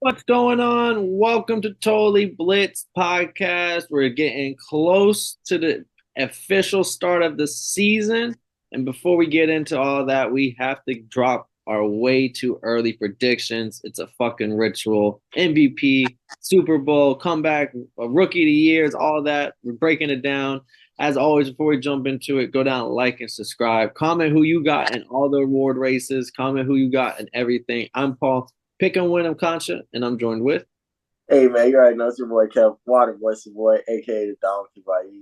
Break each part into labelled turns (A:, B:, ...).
A: What's going on? Welcome to Totally Blitz podcast. We're getting close to the official start of the season. And before we get into all that, we have to drop our way too early predictions. It's a fucking ritual. MVP, Super Bowl, comeback, a rookie of the years, all that. We're breaking it down. As always, before we jump into it, go down, like, and subscribe. Comment who you got in all the award races. Comment who you got in everything. I'm Paul. Pick and win, I'm Concha, and I'm joined with.
B: Hey man, you already know it's your boy Kev Waterboy, it's your boy, aka the Donkey Bayi,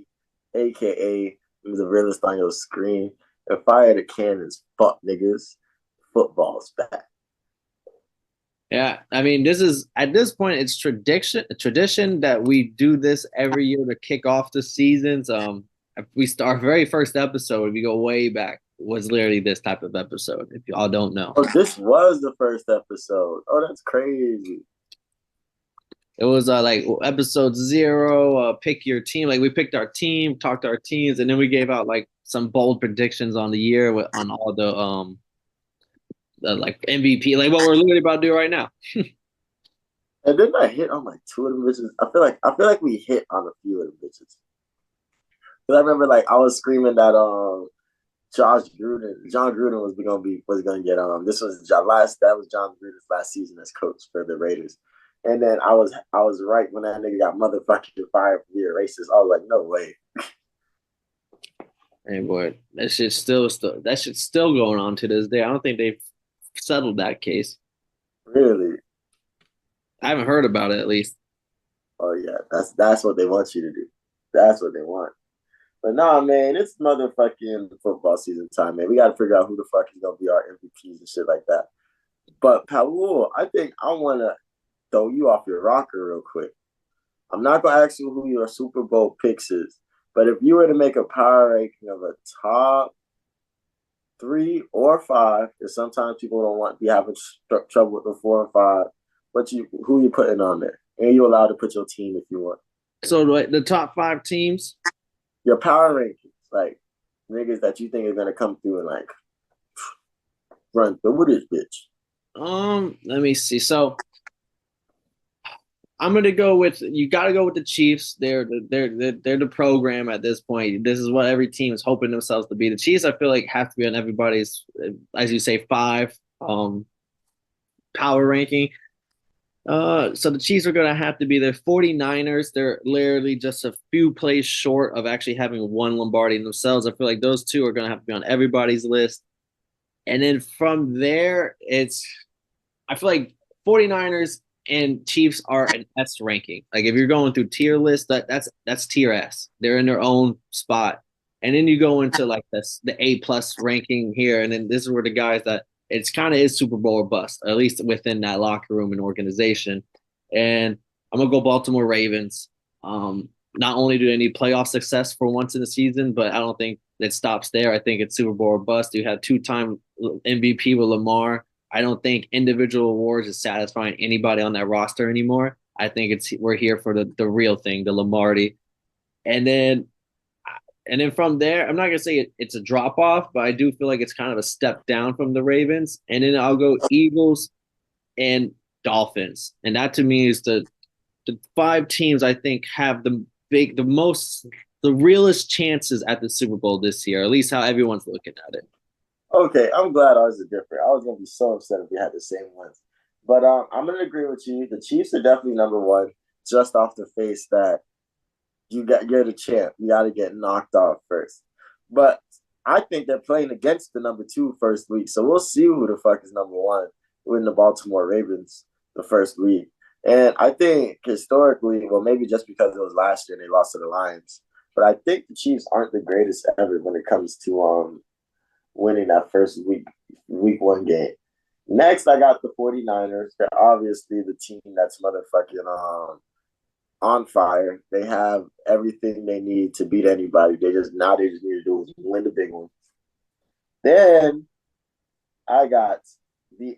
B: aka the realest on your screen. And fire the cannons, fuck niggas. Football's back.
A: Yeah, I mean, this is at this point, it's tradition that we do this every year to kick off the seasons. We start our very first episode, if you go way back, was literally this type of episode. If you all don't know,
B: Oh, this was the first episode. Oh, that's crazy.
A: it was like episode zero. Pick your team. Like we picked our team, talked to our teams, and then we gave out like some bold predictions on the year on all the like MVP, like what we're literally about to do right now.
B: And then I hit on like two of them bitches. I feel like we hit on a few of them bitches. Cause I remember like I was screaming that John Gruden was gonna get this was John Gruden's last season as coach for the Raiders. And then I was right when that nigga got motherfucking fired for being racist. I was like, no way.
A: Hey boy, that shit's still going on to this day. I don't think they've settled that case.
B: Really?
A: I haven't heard about it at least.
B: Oh yeah, that's what they want you to do. That's what they want. But nah, man, it's motherfucking football season time, man. We gotta figure out who the fuck is gonna be our MVPs and shit like that. But Paul, I think I wanna throw you off your rocker real quick. I'm not gonna ask you who your Super Bowl picks is, but if you were to make a power ranking of a top 3 or 5, because sometimes people don't want to be having trouble with the 4 and 5, who you putting on there? And you're allowed to put your team if you want.
A: So the top five teams.
B: Your power rankings, like niggas that you think are gonna come through and like run through this bitch.
A: Let me see. So I'm gonna go with you. Got to go with the Chiefs. They're the program at this point. This is what every team is hoping themselves to be. The Chiefs, I feel like, have to be on everybody's, as you say, five power ranking. So the Chiefs are going to have to be their 49ers. They're literally just a few plays short of actually having one Lombardi themselves. I feel like those two are going to have to be on everybody's list. And then from there, I feel like 49ers and Chiefs are an S ranking. Like if you're going through tier list, that's tier S. They're in their own spot. And then you go into like the A plus ranking here, and then this is where the guys that it's kind of is Super Bowl or bust, at least within that locker room and organization. And I'm gonna go Baltimore Ravens. Not only do they need playoff success for once in the season, but I don't think it stops there. I think it's Super Bowl or bust. You have two-time MVP with Lamar. I don't think individual awards is satisfying anybody on that roster anymore. I think we're here for the real thing, the Lombardi. And then from there, I'm not gonna say it's a drop off, but I do feel like it's kind of a step down from the Ravens. And then I'll go Eagles and Dolphins, and that to me is the five teams I think have the realest chances at the Super Bowl this year, at least how everyone's looking at it.
B: Okay, I'm glad ours are different. I was gonna be so upset if we had the same ones. But I'm gonna agree with you. The Chiefs are definitely number one, just off the face that you're the champ. You got to get knocked off first. But I think they're playing against the number two first week, so we'll see who the fuck is number one in the Baltimore Ravens the first week. And I think historically, well, maybe just because it was last year and they lost to the Lions, but I think the Chiefs aren't the greatest ever when it comes to winning that first week one game. Next, I got the 49ers. They're obviously the team that's motherfucking on fire. They have everything they need to beat anybody. They just need to do is win the big one. Then I got the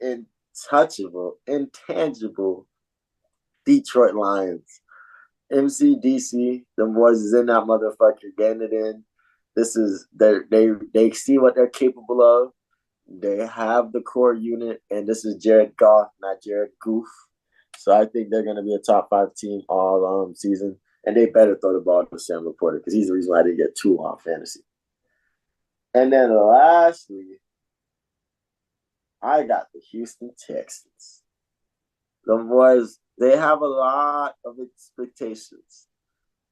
B: intangible Detroit Lions. MCDC, the boys is in that motherfucker getting it in. This is they see what they're capable of. They have the core unit, and this is Jared Goff, not Jared Goof. So I think they're going to be a top 5 team all season, and they better throw the ball to Sam Laporta because he's the reason why I didn't get too on fantasy. And then lastly, I got the Houston Texans. The boys, they have a lot of expectations.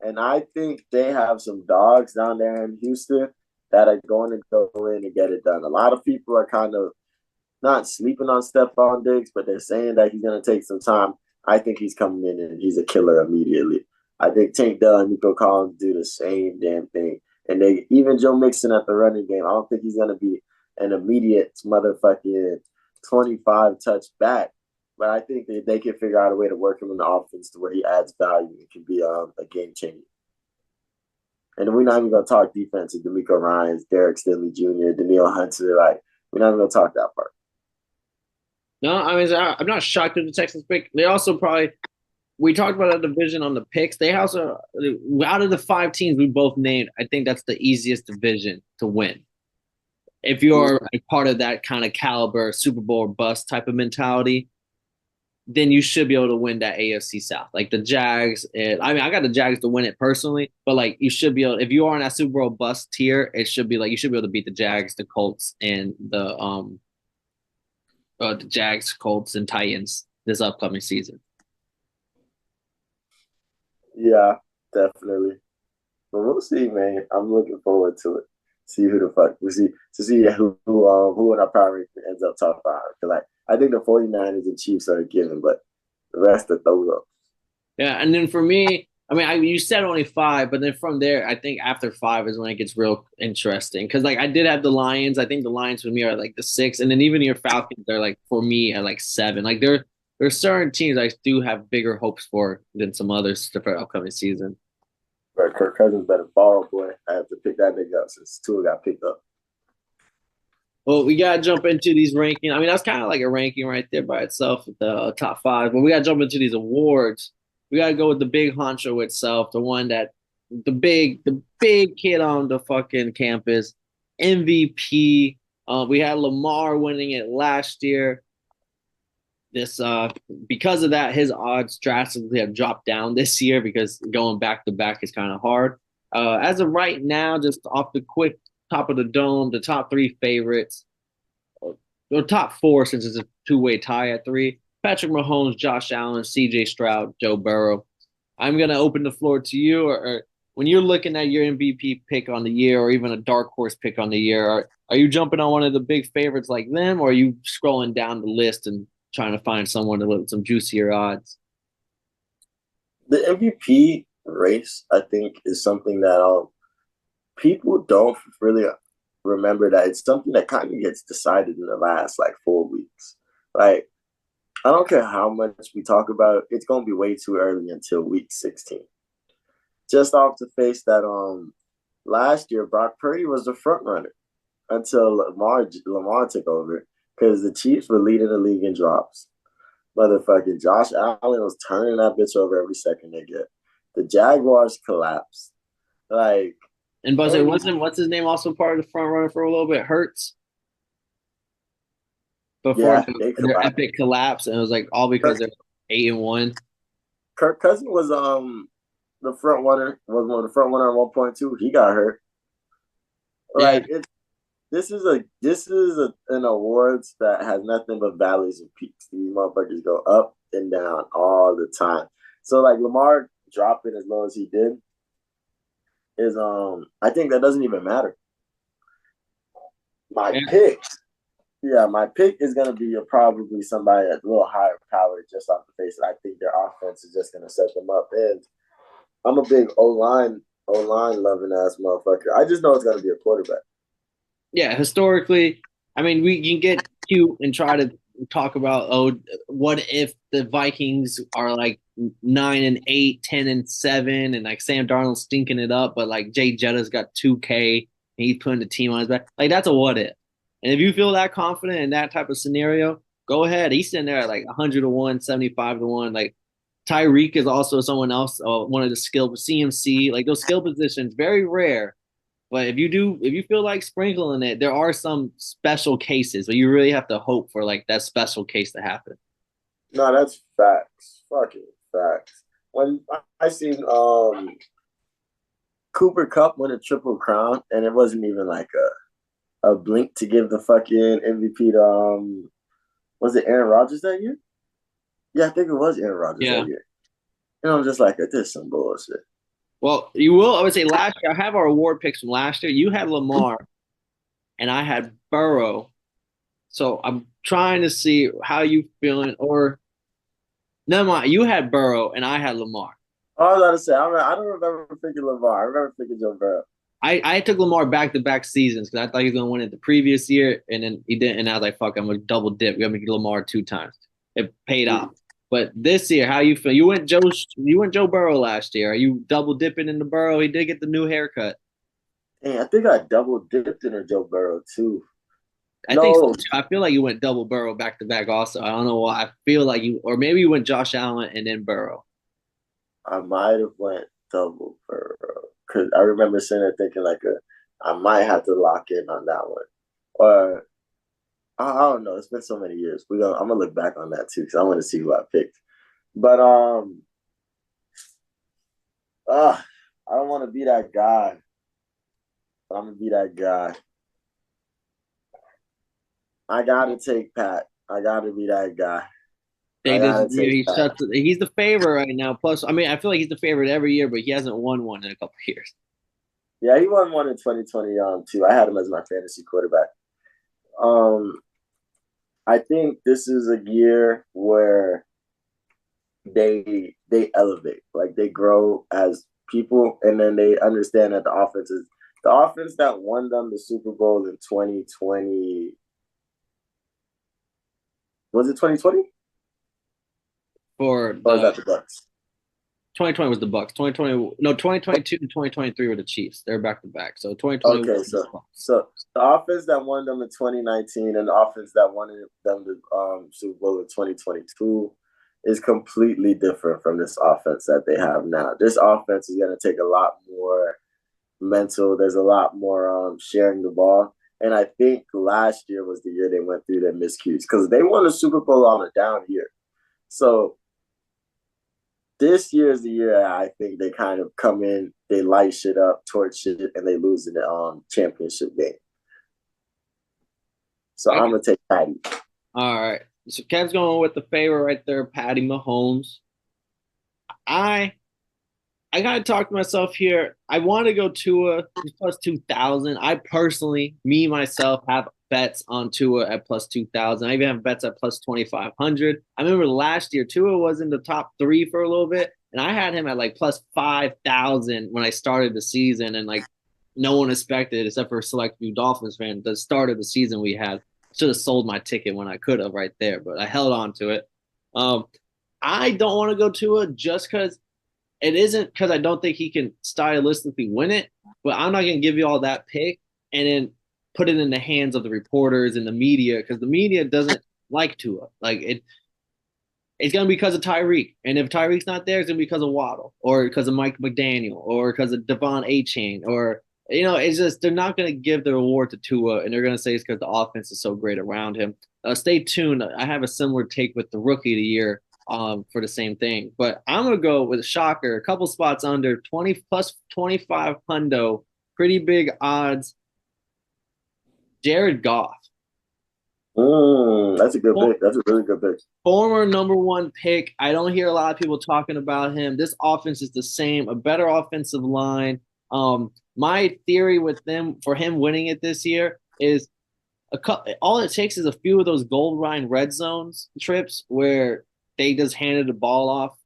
B: And I think they have some dogs down there in Houston that are going to go in and get it done. A lot of people are kind of not sleeping on Stephon Diggs, but they're saying that he's going to take some time. I think he's coming in and he's a killer immediately. I think Tank Dell and Nico Collins do the same damn thing. And they even Joe Mixon at the running game, I don't think he's going to be an immediate motherfucking 25 touch back. But I think that they can figure out a way to work him in the offense to where he adds value and can be a game changer. And we're not even going to talk defense with D'Amico Ryans, Derek Stingley Jr., Daniil Hunter. Like, we're not even going to talk that part.
A: No, I mean, I'm not shocked at the Texans pick. They also probably, we talked about that division on the picks. They also, out of the 5 teams we both named, I think that's the easiest division to win. If you're a part of that kind of caliber, Super Bowl or bust type of mentality, then you should be able to win that AFC South. Like the Jags, I mean, I got the Jags to win it personally, but like you should be able, if you are in that Super Bowl bust tier, it should be like you should be able to beat the Jags, the Colts, and the Jags, Colts, and Titans this upcoming season.
B: Yeah, definitely. But we'll see, man. I'm looking forward to it. See who the fuck we see who in our power ranking ends up top 5. Because like I think the 49ers and Chiefs are a given, but the rest are those up.
A: Yeah, and then for me, I mean, you said only 5, but then from there, I think after 5 is when it gets real interesting. Because like I did have the Lions. I think the Lions for me are like the 6, and then even your Falcons are like for me at like 7. Like there's certain teams I do have bigger hopes for than some others for upcoming season.
B: But Kirk Cousins better ball, boy. I have to pick that nigga up since Tua got picked up.
A: Well, we gotta jump into these rankings. I mean, that's kind of like a ranking right there by itself, the top 5. But we gotta jump into these awards. We gotta go with the big honcho itself, the one that the big kid on the fucking campus, MVP. We had Lamar winning it last year. This because of that, his odds drastically have dropped down this year because going back to back is kind of hard. As of right now, just off the quick top of the dome, the top 3 favorites, or top 4 since it's a 2-way tie at 3. Patrick Mahomes, Josh Allen, C.J. Stroud, Joe Burrow. I'm gonna open the floor to you. Or when you're looking at your MVP pick on the year, or even a dark horse pick on the year, are you jumping on one of the big favorites like them, or are you scrolling down the list and trying to find someone with some juicier odds?
B: The MVP race, I think, is something that people don't really remember that it's something that kind of gets decided in the last like 4 weeks. Like, I don't care how much we talk about it, it's going to be way too early until week 16. Just off the face that last year, Brock Purdy was the front runner until Lamar took over because the Chiefs were leading the league in drops. Motherfucking Josh Allen was turning that bitch over every second they get. The Jaguars collapsed. Like,
A: and Buzzer wasn't what's his name also part of the front runner for a little bit? Hurts before their epic collapse, and it was like all because they're 8-1.
B: Kirk Cousins was the front runner at 1.2. He got hurt. Like this is an awards that has nothing but valleys and peaks. These motherfuckers go up and down all the time. So like Lamar dropping as low as he did is I think that doesn't even matter. My pick is gonna be probably somebody that's a little higher powered just off the face. I think their offense is just gonna set them up. And I'm a big O-line loving ass motherfucker. I just know it's gonna be a quarterback.
A: Yeah, historically, I mean, we can get cute and try to talk about, what if the Vikings are like 9-8, 10-7, and like Sam Darnold's stinking it up, but like Jay Jetta's got 2K and he's putting the team on his back. Like that's a what if. And if you feel that confident in that type of scenario, go ahead. He's sitting there at like 100-1, 75-1. Like Tyreek is also someone else, one of the skill CMC. Like those skill positions, very rare. But if you feel like sprinkling it, there are some special cases, but you really have to hope for like that special case to happen.
B: No, that's facts. Fucking facts. When I seen Cooper Cup win a triple crown, and it wasn't even like a blink to give the fucking MVP to was it Aaron Rodgers that year? Yeah, I think it was Aaron Rodgers that
A: Yeah.
B: year. And I'm just like, this is some bullshit.
A: Well, you will. I would say last year, I have our award picks from last year. You had Lamar, and I had Burrow. So I'm trying to see how you feeling. Or never mind, you had Burrow, and I had Lamar.
B: All I was about to say, I don't remember picking Lamar. I remember picking Joe Burrow.
A: I took Lamar back-to-back seasons because I thought he was going to win it the previous year, and then he didn't. And I was like, "Fuck, I'm gonna double dip. We're gonna get Lamar 2 times." It paid off. But this year, how you feel? You went Joe Burrow last year. Are you double dipping into Burrow? He did get the new haircut.
B: Hey, I think I double dipped in a Joe Burrow too.
A: I think so
B: No,
A: too. I feel like you went double Burrow back to back. Also, I don't know why. I feel like you, or maybe you went Josh Allen and then Burrow.
B: I might have went double Burrow because I remember sitting there thinking I might have to lock in on that one, or I don't know. It's been so many years. I'm gonna look back on that too because I want to see who I picked. But I don't want to be that guy, but I'm gonna be that guy. I gotta take Pat. I gotta be that guy. I
A: They just
B: gotta take Pat.
A: he's the favorite right now. Plus, I mean, I feel like he's the favorite every year, but he hasn't won one in a couple of years.
B: Yeah, he won one in 2020 too. I had him as my fantasy quarterback. Um, I think this is a year where they elevate, like they grow as people, and then they understand that the offense that won them the Super Bowl in 2020. Was it 2020?
A: For
B: Or was
A: the
B: that the Bucks?
A: 2020 was the Bucks. 2020, no, 2022 and 2023 were the Chiefs. They're back to back. So 2021
B: Okay,
A: was the Bucks.
B: so the offense that won them in 2019 and the offense that won them the Super Bowl in 2022 is completely different from this offense that they have now. This offense is going to take a lot more mental. There's a lot more sharing the ball. And I think last year was the year they went through their miscues because they won the Super Bowl on a down year. So this year is the year I think they kind of come in, they light shit up, torch shit, and they lose in the championship game. So
A: Okay.
B: I'm gonna take Patty.
A: All right. So Kev's going with the favorite right there, Patty Mahomes. I I gotta talk to myself here. I want to go Tua plus 2,000. I personally, me myself, have bets on Tua at plus 2,000. I even have bets at plus 2,500. I remember last year Tua was in the top three for a little bit, and I had him at like plus 5,000 when I started the season, and like no one expected, except for a select few Dolphins fans, the start of the season we had. Should have sold my ticket when I could have right there, but I held on to it. Um, I don't want to go Tua just because it isn't because I don't think he can stylistically win it, but I'm not going to give you all that pick and then put it in the hands of the reporters and the media because the media doesn't like Tua. Like it's going to be because of Tyreek. And if Tyreek's not there, it's going to be because of Waddle or because of Mike McDaniel or because of Devon Achane or, it's just they're not going to give the reward to Tua and they're going to say it's because the offense is so great around him. Stay tuned. I have a similar take with the rookie of the year for the same thing. But I'm gonna go with a shocker, a couple spots under 20 plus 25 hundo, pretty big odds. Jared Goff.
B: That's a good pick. That's a really good pick.
A: Former number one pick. I don't hear a lot of people talking about him. This offense is the same, a better offensive line. My theory with them for him winning it this year is all it takes is a few of those gold line red zones trips where they just handed the ball off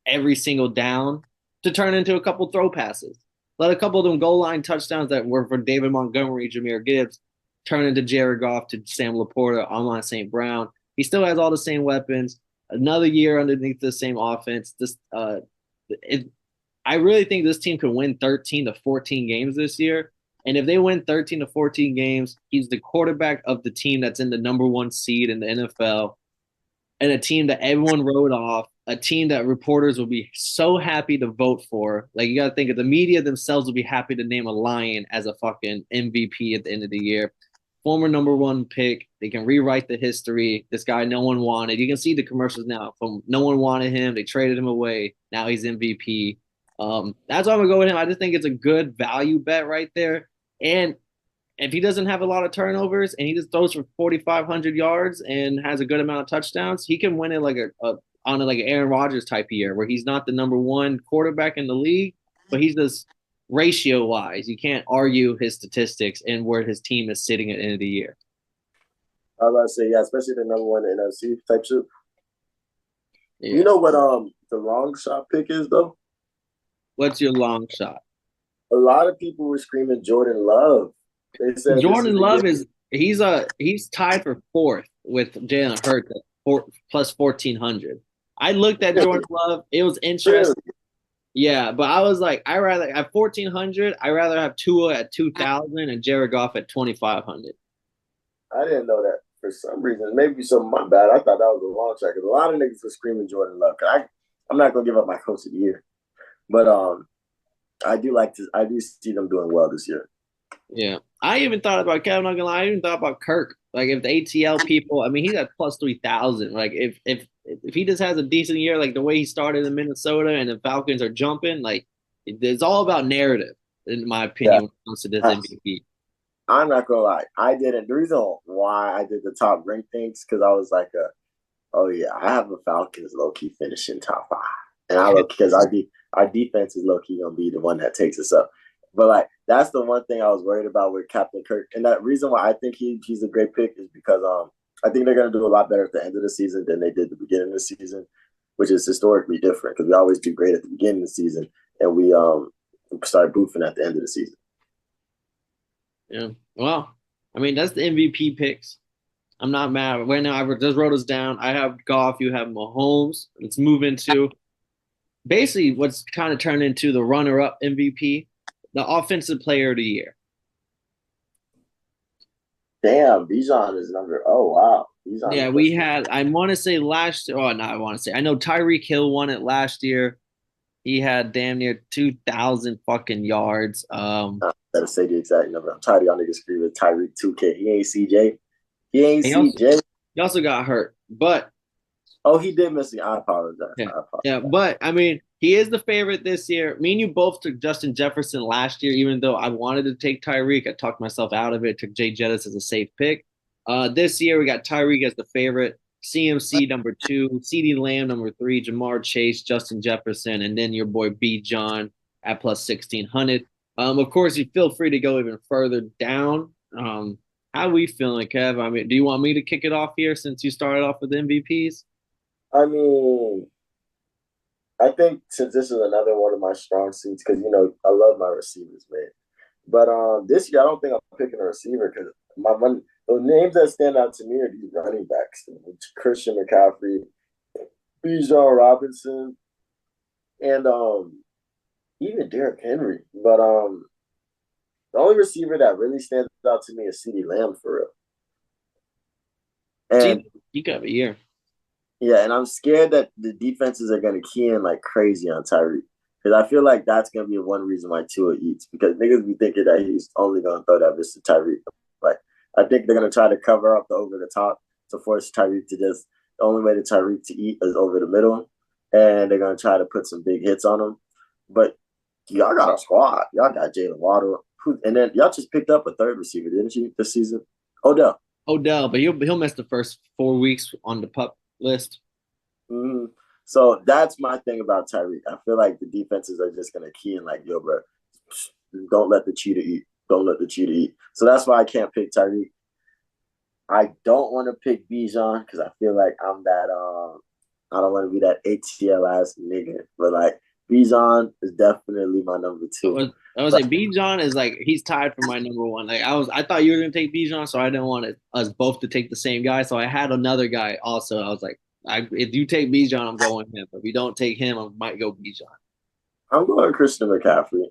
A: every single down to turn into a couple throw passes. Let a couple of them goal line touchdowns that were for David Montgomery, Jahmyr Gibbs, turn into Jared Goff to Sam Laporta, Amon St. Brown. He still has all the same weapons. Another year underneath the same offense. I really think this team could win 13 to 14 games this year. And if they win 13 to 14 games, he's the quarterback of the team that's in the number one seed in the NFL and a team that everyone wrote off, a team that reporters will be so happy to vote for. Like, you got to think of the media themselves will be happy to name a Lion as a fucking MVP at the end of the year. Former number one pick. They can rewrite the history. This guy no one wanted. You can see the commercials now from no one wanted him. They traded him away. Now he's MVP. That's why I'm gonna go with him. I just think it's a good value bet right there. And if he doesn't have a lot of turnovers and he just throws for 4,500 yards and has a good amount of touchdowns, he can win it like on like an Aaron Rodgers type of year where he's not the number one quarterback in the league, but he's just ratio wise. You can't argue his statistics and where his team is sitting at the end of the year.
B: I was about to say, yeah, especially the number one NFC type shit.
A: Yeah.
B: You know what the long shot pick is though?
A: What's your long shot?
B: A lot of people were screaming Jordan Love. They said
A: Jordan Love is he's tied for fourth with Jalen Hurts at plus 1,400. I looked at Jordan Love. It was interesting. Yeah, but I was like, I rather at 1,400. I rather have Tua at 2,000 and Jared Goff at 2,500.
B: I didn't know that for some reason. Maybe some my bad. I thought that was a long shot because a lot of niggas were screaming Jordan Love. I'm not gonna give up my coach of the year, but I do see them doing well this year.
A: Yeah, I even thought about Kevin. I'm not gonna lie, I even thought about Kirk. Like if the ATL people, I mean, he's at plus 3,000. Like if he just has a decent year, like the way he started in Minnesota and the Falcons are jumping, like it's all about narrative, in my opinion, when it comes to this MVP.
B: I'm not gonna lie, I didn't. The reason why I did the top rank things because I was like, oh yeah, I have the Falcons low key finishing top 5, and I look because our defense is low key gonna be the one that takes us up. But like that's the one thing I was worried about with Captain Kirk, and that reason why I think he's a great pick is because I think they're gonna do a lot better at the end of the season than they did the beginning of the season, which is historically different because we always do great at the beginning of the season and we start boofing at the end of the season.
A: Yeah. Well, I mean, that's the MVP picks. I'm not mad. Right now, I just wrote us down. I have Goff. You have Mahomes. Let's move into basically what's kind of turned into the runner-up MVP, the Offensive Player of the Year.
B: Damn, Bijan is number. Oh wow, Bijan.
A: Yeah, we had. I want to say last. Oh, no, I want to say. I know Tyreek Hill won it last year. He had damn near 2,000 fucking yards.
B: Better say the exact number. I'm tired of y'all niggas screaming Tyreek 2K. He ain't CJ. He ain't CJ.
A: He also got hurt, but
B: he did miss it. I apologize.
A: Yeah, but I mean, he is the favorite this year. Me and you both took Justin Jefferson last year, even though I wanted to take Tyreek. I talked myself out of it. Took Jay Jettis as a safe pick. This year we got Tyreek as the favorite. CMC number 2, CeeDee Lamb number 3, Jamar Chase, Justin Jefferson, and then your boy Bijan at plus 1,600. Of course, you feel free to go even further down. How are we feeling, Kev? I mean, do you want me to kick it off here since you started off with MVPs?
B: I mean, I think since this is another one of my strong suits, because I love my receivers, man. But this year I don't think I'm picking a receiver because the names that stand out to me are these running backs: Christian McCaffrey, Bijan Robinson, and even Derrick Henry. But the only receiver that really stands out to me is CeeDee Lamb for real. And
A: he got a year.
B: Yeah, and I'm scared that the defenses are going to key in like crazy on Tyreek. Because I feel like that's going to be one reason why Tua eats. Because niggas be thinking that he's only going to throw that bitch to Tyreek. Like, I think they're going to try to cover up the over the top to force Tyreek to just – the only way to Tyreek to eat is over the middle. And they're going to try to put some big hits on him. But y'all got a squad. Y'all got Jalen Waddle. And then y'all just picked up a third receiver, didn't you, this season? Odell,
A: but he'll miss the first 4 weeks on the PUP list.
B: Mm-hmm. So that's my thing about Tyreek. I feel like the defenses are just going to key in like, yo, bro, don't let the cheetah eat. Don't let the cheetah eat. So that's why I can't pick Tyreek. I don't want to pick Bijan because I feel like I'm that I don't want to be that ATL ass nigga. But like Bijan is definitely my number 2.
A: I was like Bijan is like he's tied for my number 1. Like I thought you were gonna take Bijan, so I didn't want us both to take the same guy. So I had another guy also. I was like, if you take Bijan, I'm going him. If you don't take him, I might go Bijan.
B: I'm going Christian McCaffrey.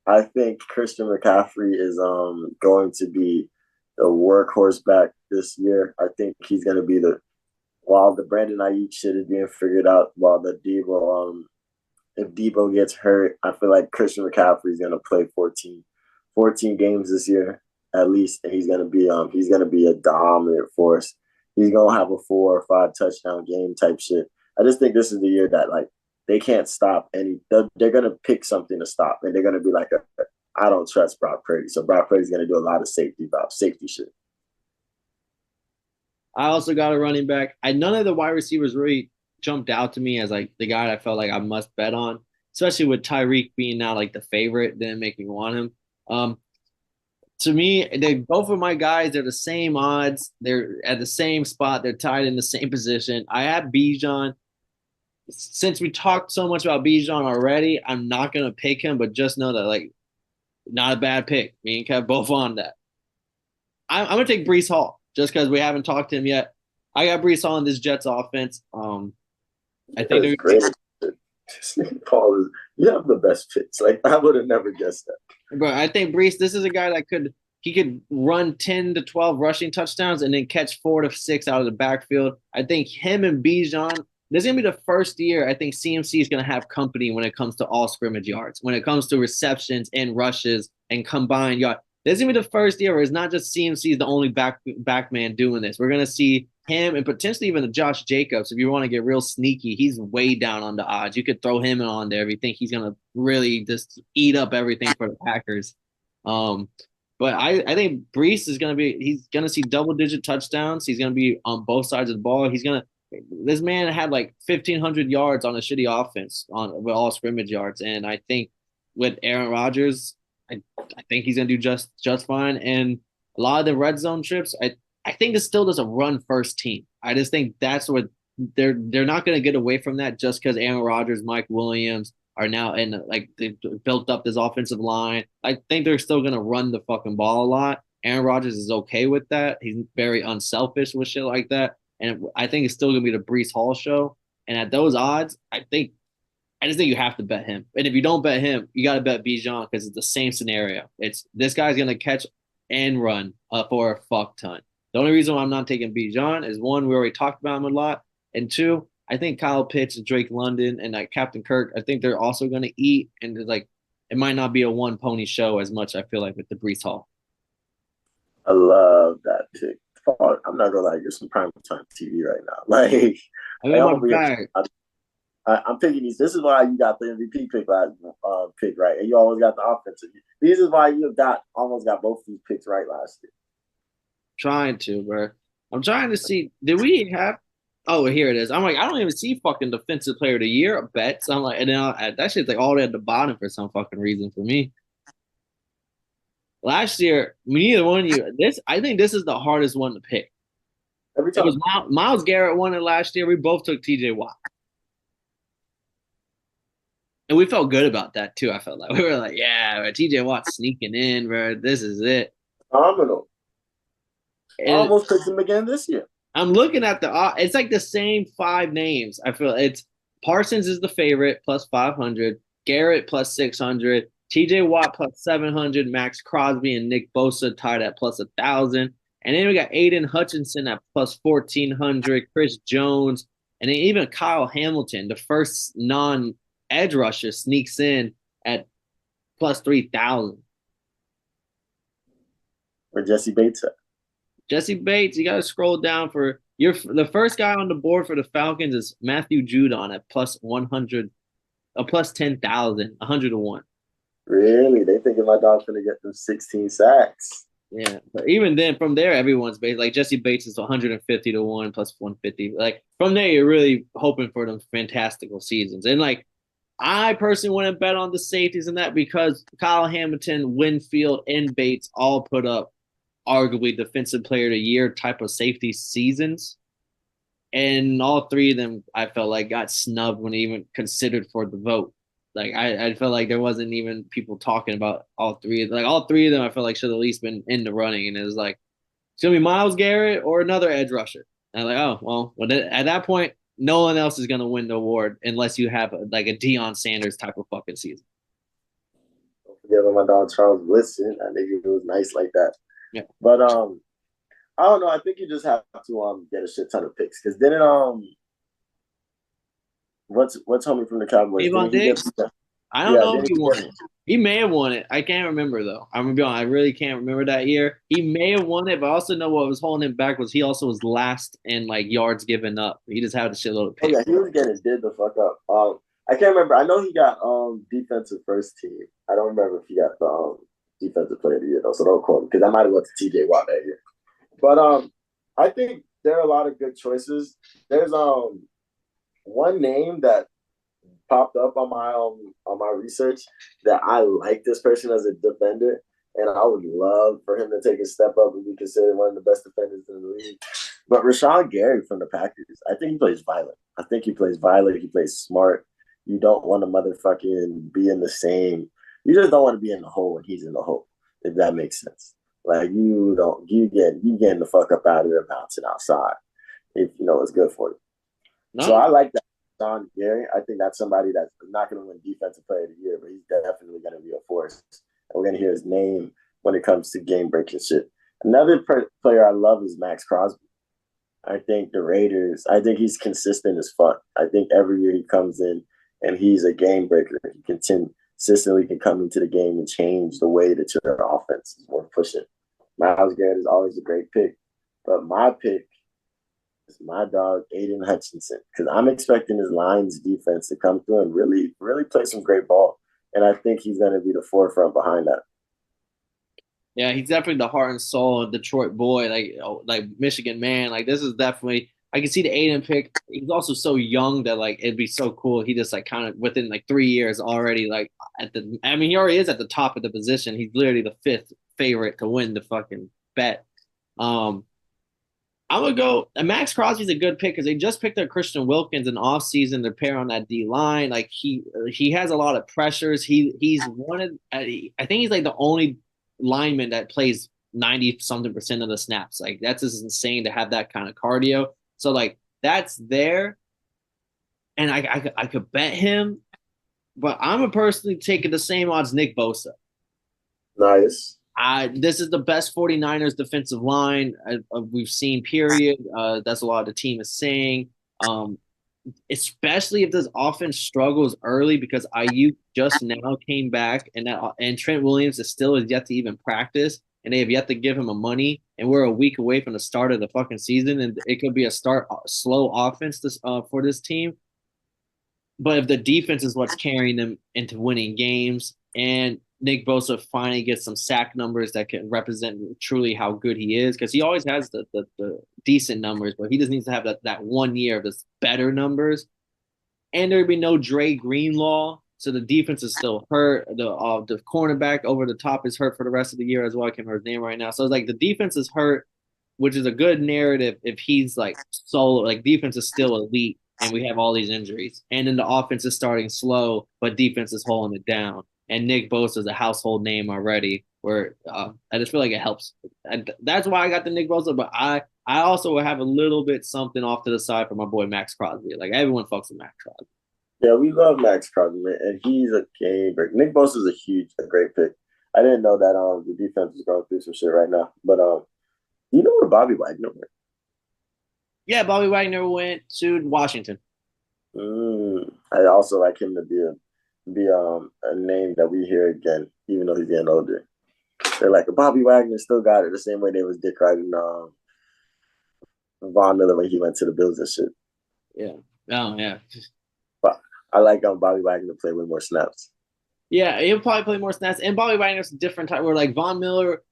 B: I think Christian McCaffrey is going to be the workhorse back this year. I think he's going to be while the Brandon Ayuk shit is being figured out, while the Debo if Debo gets hurt, I feel like Christian McCaffrey is going to play 14 games this year at least, and he's gonna be a dominant force. He's gonna have a 4 or 5 touchdown game type shit. I just think this is the year that like they can't stop any. They're gonna pick something to stop, and they're gonna be like, I don't trust Brock Purdy, so Brock Purdy's gonna do a lot of safety shit.
A: I also got a running back. None of the wide receivers really jumped out to me as like the guy I felt like I must bet on, especially with Tyreek being now like the favorite, then making me want him. To me, they both of my guys, they're the same odds. They're at the same spot. They're tied in the same position. I have Bijan. Since we talked so much about Bijan already, I'm not gonna pick him, but just know that like not a bad pick. Me and Kev both on that. I'm gonna take Breece Hall just because we haven't talked to him yet. I got Breece Hall in this Jets offense. I think they're
B: great. Paul is you have the best picks. Like I would have never guessed that.
A: But I think Breece, this is a guy that could run 10 to 12 rushing touchdowns and then catch 4 to 6 out of the backfield. I think him and Bijan, this is gonna be the first year I think CMC is gonna have company when it comes to all scrimmage yards, when it comes to receptions and rushes and combined yards. This is gonna be the first year where it's not just CMC is the only back man doing this. We're gonna see him and potentially even the Josh Jacobs. If you want to get real sneaky, he's way down on the odds. You could throw him on there if you think he's gonna really just eat up everything for the Packers. But I think Breece is he's gonna see double-digit touchdowns. He's gonna be on both sides of the ball. This man had like 1,500 yards on a shitty offense with all scrimmage yards, and I think with Aaron Rodgers, I think he's gonna do just fine. And a lot of the red zone trips, I think this still does a run first team. I just think that's what they're not gonna get away from that just because Aaron Rodgers, Mike Williams are now in like they built up this offensive line. I think they're still gonna run the fucking ball a lot. Aaron Rodgers is okay with that. He's very unselfish with shit like that. And I think it's still gonna be the Breece Hall show. And at those odds, I just think you have to bet him. And if you don't bet him, you got to bet Bijan because it's the same scenario. It's this guy's gonna catch and run for a fuck ton. The only reason why I'm not taking Bijan is one, we already talked about him a lot, and two, I think Kyle Pitts and Drake London and like Captain Kirk, I think they're also gonna eat, and there's like it might not be a one pony show as much. I feel like with the Breece Hall.
B: I love that pick. I'm not gonna lie, you're some prime time TV right now. Like, I'm picking these. This is why you got the MVP pick right, and you always got the offensive. This is why you almost got both of these picks right last year.
A: Trying to, bro. I'm trying to see. Did we have? Oh, here it is. I'm like, I don't even see fucking defensive player of the year bets. I'm like, and then that shit's like all the way at the bottom for some fucking reason for me. Last year, neither one of you. I think this is the hardest one to pick.
B: Every time.
A: It was Myles Garrett won it last year. We both took T.J. Watt, and we felt good about that too. I felt like we were like, yeah, bro, T.J. Watt's sneaking in, bro. This is it.
B: Phenomenal. I almost picked him again this year.
A: I'm looking at it's like the same 5 names. I feel it's Parsons is the favorite plus 500, Garrett plus 600, TJ Watt plus 700, Max Crosby and Nick Bosa tied at plus 1,000. And then we got Aiden Hutchinson at plus 1,400, Chris Jones, and then even Kyle Hamilton, the first non-edge rusher, sneaks in at plus 3,000.
B: Where Jesse Bates at?
A: Jesse Bates, you got to scroll down for the first guy on the board for the Falcons is Matthew Judon at plus 100, plus 10,000, 100 to 1.
B: Really? They thinking my dog's going to get them 16 sacks.
A: Yeah, but even then, from there, everyone's based. Like Jesse Bates is 150 to 1 plus 150. Like from there, you're really hoping for them fantastical seasons. And like, I personally wouldn't bet on the safeties in that because Kyle Hamilton, Winfield, and Bates all put up arguably defensive player of the year type of safety seasons. And all 3 of them, I felt like got snubbed when even considered for the vote. Like I felt like there wasn't even people talking about all 3. Like all 3 of them, I felt like should at least been in the running. And it was like, it's going to be Myles Garrett or another edge rusher. And I'm like, oh, well, at that point, no one else is going to win the award unless you have like a Deion Sanders type of fucking season.
B: Don't forget about my dog Charles Woodson. I think it was nice like that.
A: Yeah.
B: But I don't know. I think you just have to get a shit ton of picks because then what's homie from the Cowboys?
A: Avon Diggs? I don't know if he won it. He may have won it. I can't remember though. I'm gonna be honest. I really can't remember that year. He may have won it, but I also know what was holding him back was he also was last in like yards given up. He just had a shitload of
B: Oh
A: picks.
B: yeah, he was getting did the fuck up. I can't remember. I know he got defensive first team. I don't remember if he got the defensive player of the year though. So don't quote me because I might have went to TJ Watt that year. But I think there are a lot of good choices. There's one name that popped up on my research that I like this person as a defender, and I would love for him to take a step up and be considered one of the best defenders in the league. But Rashawn Gary from the Packers, I think he plays violent. I think he plays violent. He plays smart. You don't want to motherfucking be in the same. You just don't want to be in the hole when he's in the hole. If that makes sense. Like you getting the fuck up out of there, bouncing outside. If you know it's good for you. So
A: No,
B: I like that. Don Gary, I think that's somebody that's not going to win Defensive Player of the Year, but he's definitely going to be a force. And we're going to hear his name when it comes to game breaking shit. Another player I love is Max Crosby. I think the Raiders, I think he's consistent as fuck. I think every year he comes in and he's a game breaker. He consistently can come into the game and change the way that your offense is more pushing. Miles Garrett is always a great pick. But my pick is my dog, Aiden Hutchinson, because I'm expecting his Lions defense to come through and really, really play some great ball. And I think he's going to be the forefront behind that.
A: yeah, he's definitely the heart and soul of Detroit boy, like Michigan man. Like this is definitely I can see the Aiden pick. He's also so young that like it'd be so cool. He just like kind of within like 3 years already like at the. I mean, he already is at the top of the position. He's literally the fifth favorite to win the fucking bet. Um, I'm gonna go. And Max Crosby's a good pick because they just picked up Christian Wilkins in off season. They're pair on that D line. Like he has a lot of pressures. He's one of I think he's like the only lineman that plays 90 something percent of the snaps. Like that's just insane to have that kind of cardio. So like that's there, and I could bet him, but I'm a personally taking the same odds Nick Bosa.
B: Nice.
A: This is the best 49ers defensive line we've seen, period. That's a lot of the team is saying. Um, Especially if this offense struggles early because IU just now came back and Trent Williams is still is yet to even practice and they have yet to give him a money and we're a week away from the start of the fucking season and it could be a slow offense for this team. But if the defense is what's carrying them into winning games and Nick Bosa finally gets some sack numbers that can represent truly how good he is, because he always has the decent numbers, but he just needs to have that 1 year of this better numbers. And there'd be no Dre Greenlaw, so the defense is still hurt. The cornerback over the top is hurt for the rest of the year as well. I can't remember his name right now. So it's like the defense is hurt, which is a good narrative if he's like solo. Like defense is still elite, and we have all these injuries, and then the offense is starting slow, but defense is holding it down. And Nick Bosa is a household name already. Where I just feel like it helps, and that's why I got the Nick Bosa. But I also will have a little bit something off to the side for my boy Max Crosby. Like everyone fucks with Max Crosby.
B: Yeah, we love Max Crosby, man, and he's a game breaker. Nick Bosa is a great pick. I didn't know that the defense was going through some shit right now. But you know where Bobby Wagner went?
A: Yeah, Bobby Wagner went to Washington.
B: I also like him to be a name that we hear again, even though he's getting older. They're like Bobby Wagner still got it the same way they was dick riding Von Miller when he went to the Bills and shit.
A: Yeah. Oh yeah.
B: But I like Bobby Wagner to play with more snaps.
A: Yeah, he'll probably play more snaps. And Bobby Wagner's a different type. Where like Von Miller,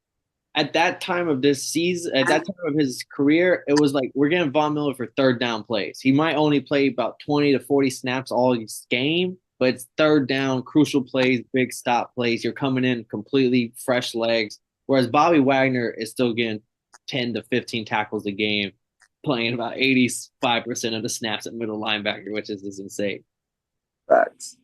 A: at that time of this season, at that time of his career, it was like we're getting Von Miller for third down plays. He might only play about 20 to 40 snaps all game, but it's third down, crucial plays, big stop plays. You're coming in completely fresh legs. Whereas Bobby Wagner is still getting 10 to 15 tackles a game, playing about 85% of the snaps at middle linebacker, which is just insane.
B: Facts.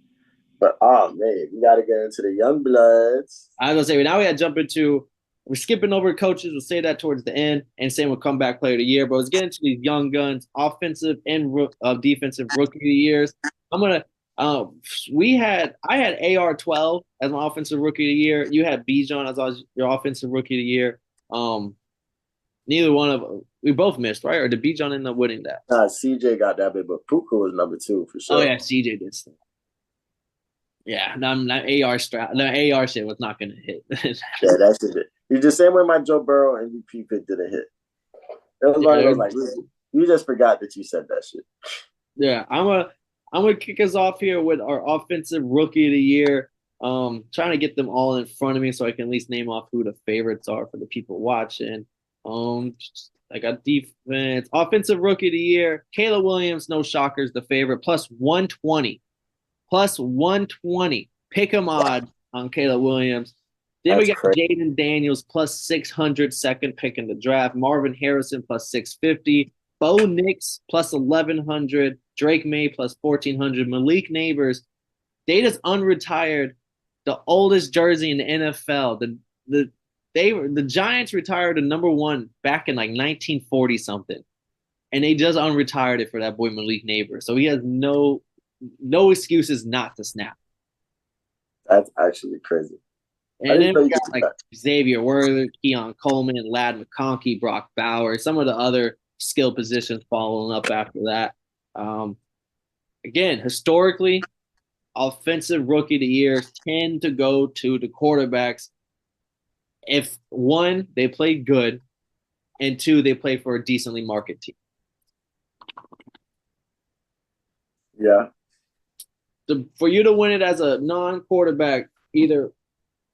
B: But oh man, we gotta get into the young bloods.
A: I was gonna say now we gotta jump into we're skipping over coaches. We'll say that towards the end, and same with comeback player of the year. But let's get into these young guns, offensive and defensive rookie of the years. I'm gonna. I had AR-12 as my offensive rookie of the year. You had Bijan as your offensive rookie of the year. Neither one of we both missed, right? Or did Bijan end up winning that?
B: CJ got that bit, but Puka was number two for
A: Oh
B: sure.
A: yeah, CJ did. Yeah, not AR strap. The AR shit was not gonna hit.
B: Yeah, that's it. He's the same way my Joe Burrow MVP pick didn't hit. It was one of
A: Yeah,
B: those like you just forgot that you said that shit.
A: yeah. I'm gonna kick us off here with our offensive rookie of the year. Trying to get them all in front of me so I can at least name off who the favorites are for the people watching. Um, I got defense, offensive rookie of the year. Caleb Williams, no shockers, the favorite, plus 120, plus 120. Pick 'em odds on Caleb Williams. Then we
B: That's
A: got
B: crazy.
A: Jaden Daniels plus 600, second pick in the draft. Marvin Harrison plus 650. Bo Nix plus 1100. Drake May plus 1400. Malik Neighbors. They just unretired the oldest jersey in the NFL. The Giants retired the number one back in like 1940 something, and they just unretired it for that boy Malik Neighbors. So he has no excuses not to snap.
B: That's actually crazy. I
A: And
B: didn't
A: then
B: know
A: we
B: you
A: got
B: could do
A: like
B: that.
A: Xavier Worthy, Keon Coleman, Lad McConkey, Brock Bowers, some of the other skill positions following up after that. Um, Again, historically, offensive rookie of the year tend to go to the quarterbacks. If one, they play good, and two, they play for a decently market team.
B: Yeah.
A: For you to win it as a non-quarterback, either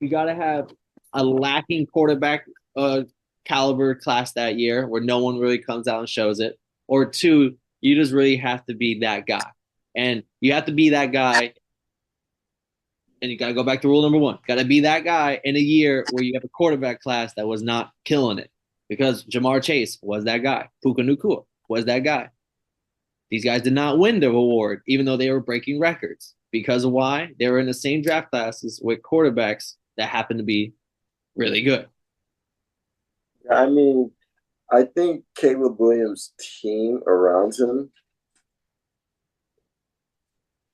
A: you got to have a lacking quarterback uh, caliber class that year where no one really comes out and shows it, or two, you just really have to be that guy, and you have to be that guy. And you got to go back to rule number one. Got to be that guy in a year where you have a quarterback class that was not killing it, because Jamar Chase was that guy. Puka Nacua was that guy. These guys did not win the award, even though they were breaking records. Because of why? They were in the same draft classes with quarterbacks that happened to be really good.
B: I mean, I think Caleb Williams' team around him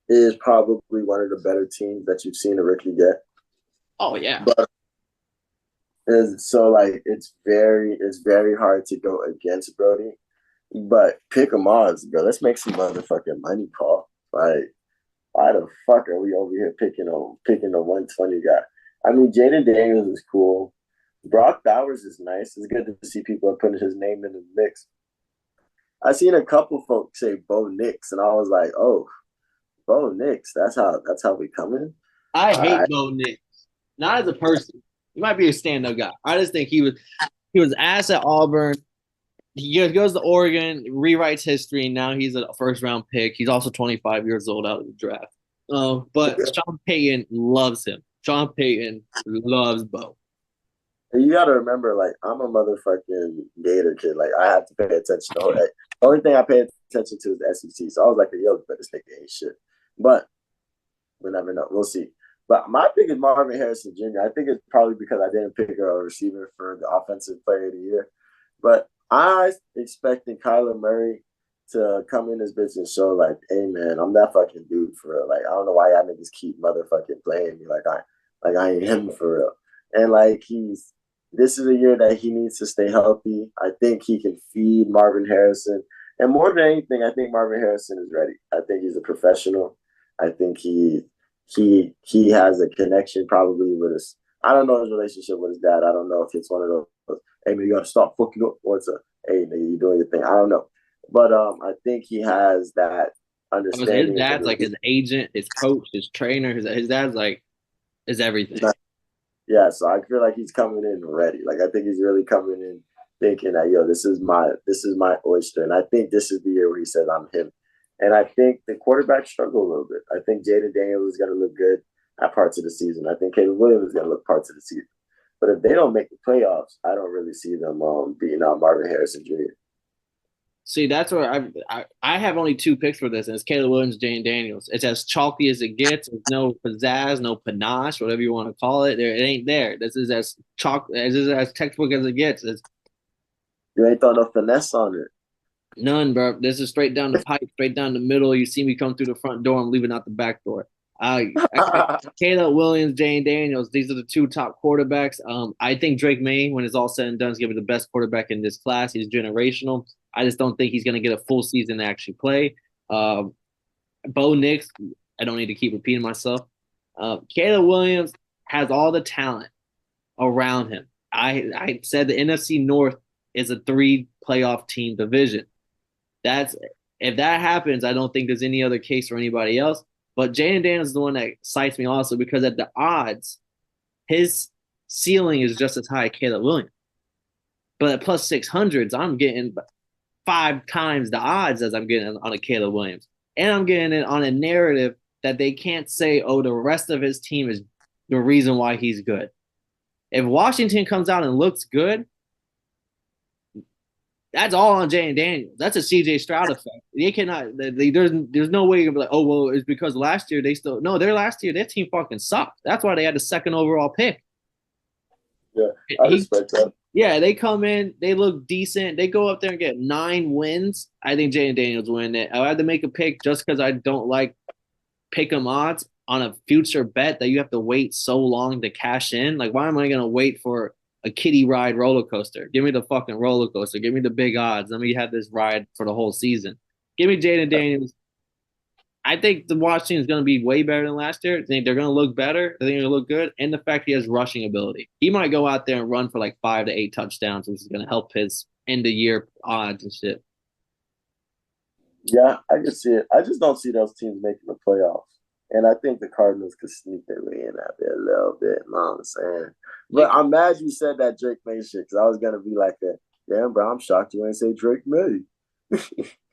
B: is probably one of the better teams that you've seen a rookie get.
A: Oh yeah.
B: But is so like it's very hard to go against Brody. But pick 'em odds, bro. Let's make some motherfucking money, Paul. Like, why the fuck are we over here picking a 120 guy? I mean, Jaden Daniels is cool. Brock Bowers is nice. It's good to see people are putting his name in the mix. I seen a couple folks say Bo Nix, and I was like, oh, Bo Nix. That's how we coming.
A: I
B: All
A: hate
B: right.
A: Bo Nix. Not as a person. He might be a stand-up guy. I just think he was ass at Auburn. He goes to Oregon, rewrites history, and now he's a first round pick. He's also 25 years old out of the draft. But Sean Payton loves him. Sean Payton loves Bo.
B: And you got to remember, like, I'm a motherfucking Gator kid. Like, I have to pay attention. The only thing I pay attention to is the SEC. So I was like, yo, but this nigga ain't shit. But we'll never know. We'll see. But my pick is Marvin Harrison Jr. I think it's probably because I didn't pick a receiver for the offensive player of the year. But I expecting Kyler Murray to come in this bitch and show like, hey man, I'm that fucking dude for real. Like I don't know why y'all niggas keep motherfucking playing me like I ain't him for real. And like this is a year that he needs to stay healthy. I think he can feed Marvin Harrison. And more than anything, I think Marvin Harrison is ready. I think he's a professional. I think he has a connection probably with his. I don't know his relationship with his dad. I don't know if it's one of those. Hey man, you gotta stop fucking up. Or it's a hey nigga, you doing your thing. I don't know, but I think he has that
A: His
B: understanding.
A: dad's like his agent, his coach, his trainer. His dad's like is everything.
B: Yeah, so I feel like he's coming in ready. Like I think he's really coming in thinking that yo, this is my oyster, and I think this is the year where he says I'm him. And I think the quarterback struggle a little bit. I think Jaden Daniels is going to look good at parts of the season. I think Caleb Williams is going to look parts of the season. But if they don't make the playoffs, I don't really see them beating out Marvin Harrison Jr.
A: See, that's where I have only two picks for this, and it's Caleb Williams, Jane Daniels. It's as chalky as it gets. There's no pizzazz, no panache, whatever you want to call it. It ain't there. This is as as textbook as it gets. It's
B: You ain't throw no finesse on it.
A: none, bro. This is straight down the pipe, straight down the middle. You see me come through the front door. I'm leaving out the back door. Caleb Williams, Jane Daniels. These are the two top quarterbacks. I think Drake May, when it's all said and done, is going to be the best quarterback in this class. He's generational. I just don't think he's going to get a full season to actually play. Bo Nix, I don't need to keep repeating myself. Caleb Williams has all the talent around him. I said the NFC North is a 3 playoff team division. That's if that happens, I don't think there's any other case for anybody else. But Jaden Daniels is the one that excites me also because at the odds, his ceiling is just as high as Caleb Williams. But at plus 600s, I'm getting 5 times the odds as I'm getting on a Caleb Williams. And I'm getting it on a narrative that they can't say, oh, the rest of his team is the reason why he's good. If Washington comes out and looks good, that's all on Jay and Daniels. That's a CJ Stroud effect. They cannot. There's no way you can be like, oh well, it's because last year they still no. Their last year their team fucking sucked. That's why they had the second overall pick.
B: Yeah, I respect that.
A: Yeah, they come in, they look decent. They go up there and get 9 wins. I think Jay and Daniels win it. I had to make a pick just because I don't like pick 'em odds on a future bet that you have to wait so long to cash in. Like, why am I gonna wait for a kiddie ride roller coaster? Give me the fucking roller coaster. Give me the big odds. Let me have this ride for the whole season. Give me Jaden Daniels. I think the Washington is going to be way better than last year. I think they're going to look better. I think they're going to look good. And the fact he has rushing ability. He might go out there and run for like 5 to 8 touchdowns, which is going to help his end of year odds and shit.
B: Yeah, I can see it. I just don't see those teams making the playoffs. And I think the Cardinals could sneak their way in out there a little bit. You know what I'm saying? But I'm mad you said that Drake May shit because I was going to be like, damn, bro, I'm shocked you ain't say Drake May.
A: So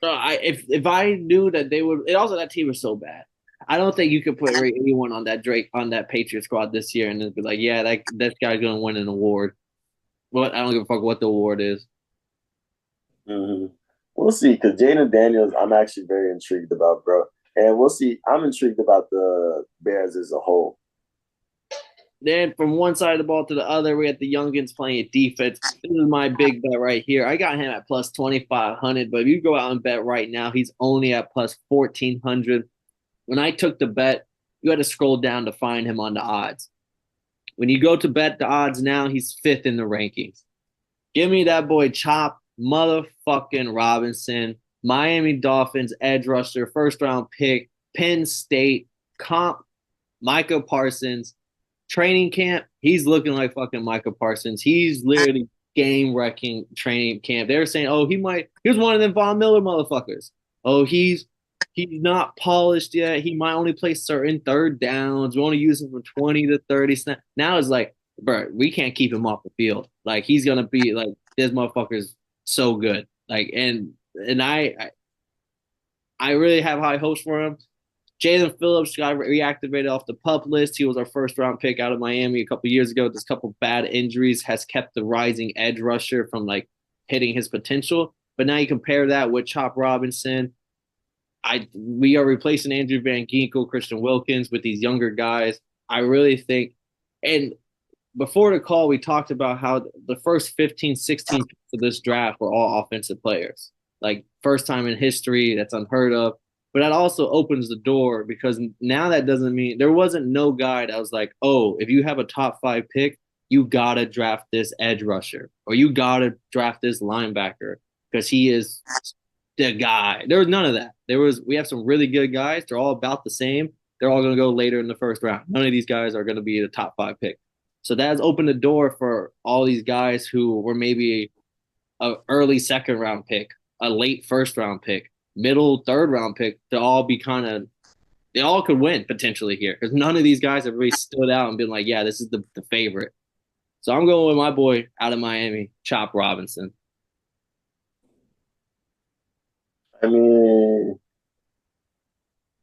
A: if I knew that they would, and also that team was so bad. I don't think you could put anyone on that Patriot squad this year and be like, yeah, that guy's gonna win an award. What I don't give a fuck what the award is.
B: Mm-hmm. We'll see, because Jaden Daniels, I'm actually very intrigued about, bro. And we'll see. I'm intrigued about the Bears as a whole.
A: Then from one side of the ball to the other, we had the youngins playing defense. This is my big bet right here. I got him at plus 2,500, but if you go out and bet right now, he's only at plus 1,400. When I took the bet, you had to scroll down to find him on the odds. When you go to bet the odds now, he's 5th in the rankings. Give me that boy Chop motherfucking Robinson, Miami Dolphins edge rusher, first round pick, Penn State, comp, Micah Parsons. Training camp, he's looking like fucking Micah Parsons. He's literally game wrecking training camp. They're saying, oh, here's one of them Von Miller motherfuckers. Oh, he's not polished yet. He might only play certain third downs. We only use him from 20 to 30 snaps. Now it's like, bro, we can't keep him off the field. Like, he's gonna be like, this motherfucker's so good. Like, and I really have high hopes for him. Jalen Phillips got reactivated off the PUP list. He was our first round pick out of Miami a couple years ago. This couple bad injuries has kept the rising edge rusher from like hitting his potential. But now you compare that with Chop Robinson. We are replacing Andrew Van Ginkel, Christian Wilkins with these younger guys. I really think, and before the call, we talked about how the first 15, 16 picks of this draft were all offensive players. Like, first time in history, that's unheard of. But that also opens the door because now that doesn't mean there wasn't no guy that was like, oh, if you have a top 5 pick, you gotta draft this edge rusher or you gotta draft this linebacker because he is the guy. There was none of that. We have some really good guys. They're all about the same. They're all gonna go later in the first round. None of these guys are gonna be the top 5 pick. So that has opened the door for all these guys who were maybe an early second round pick, a late first round pick, middle third round pick to all be they all could win potentially here because none of these guys have really stood out and been like, yeah, this is the favorite. So I'm going with my boy out of Miami, Chop Robinson.
B: I mean,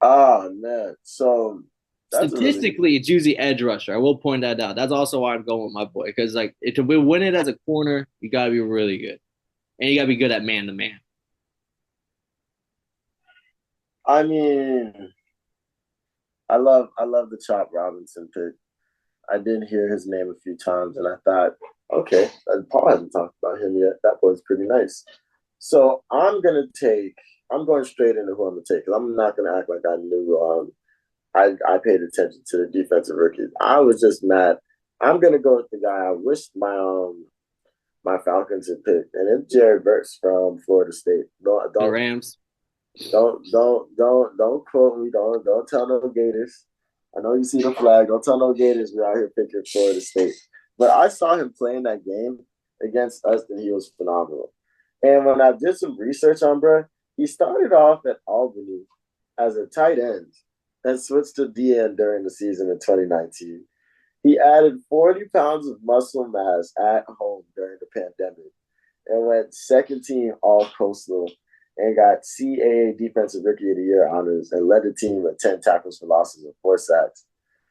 B: man. So
A: statistically, it's usually edge rusher. I will point that out. That's also why I'm going with my boy because like to win it as a corner, you gotta be really good, and you gotta be good at man to man.
B: I mean, I love the Chop Robinson pick. I did hear his name a few times, and I thought, okay, Paul hasn't talked about him yet. That boy's pretty nice. So I'm going straight into who I'm gonna take because I'm not gonna act like I knew. I paid attention to the defensive rookies. I was just mad. I'm gonna go with the guy I wish my Falcons had picked, and it's Jared Verse from Florida State.
A: The Rams.
B: Don't quote me. Don't tell no Gators. I know you see the flag. Don't tell no Gators we're out here picking Florida State. But I saw him playing that game against us, and he was phenomenal. And when I did some research on bro, he started off at Albany as a tight end and switched to DN during the season in 2019. He added 40 pounds of muscle mass at home during the pandemic and went second team all coastal and got CAA Defensive Rookie of the Year honors and led the team with 10 tackles for losses and 4 sacks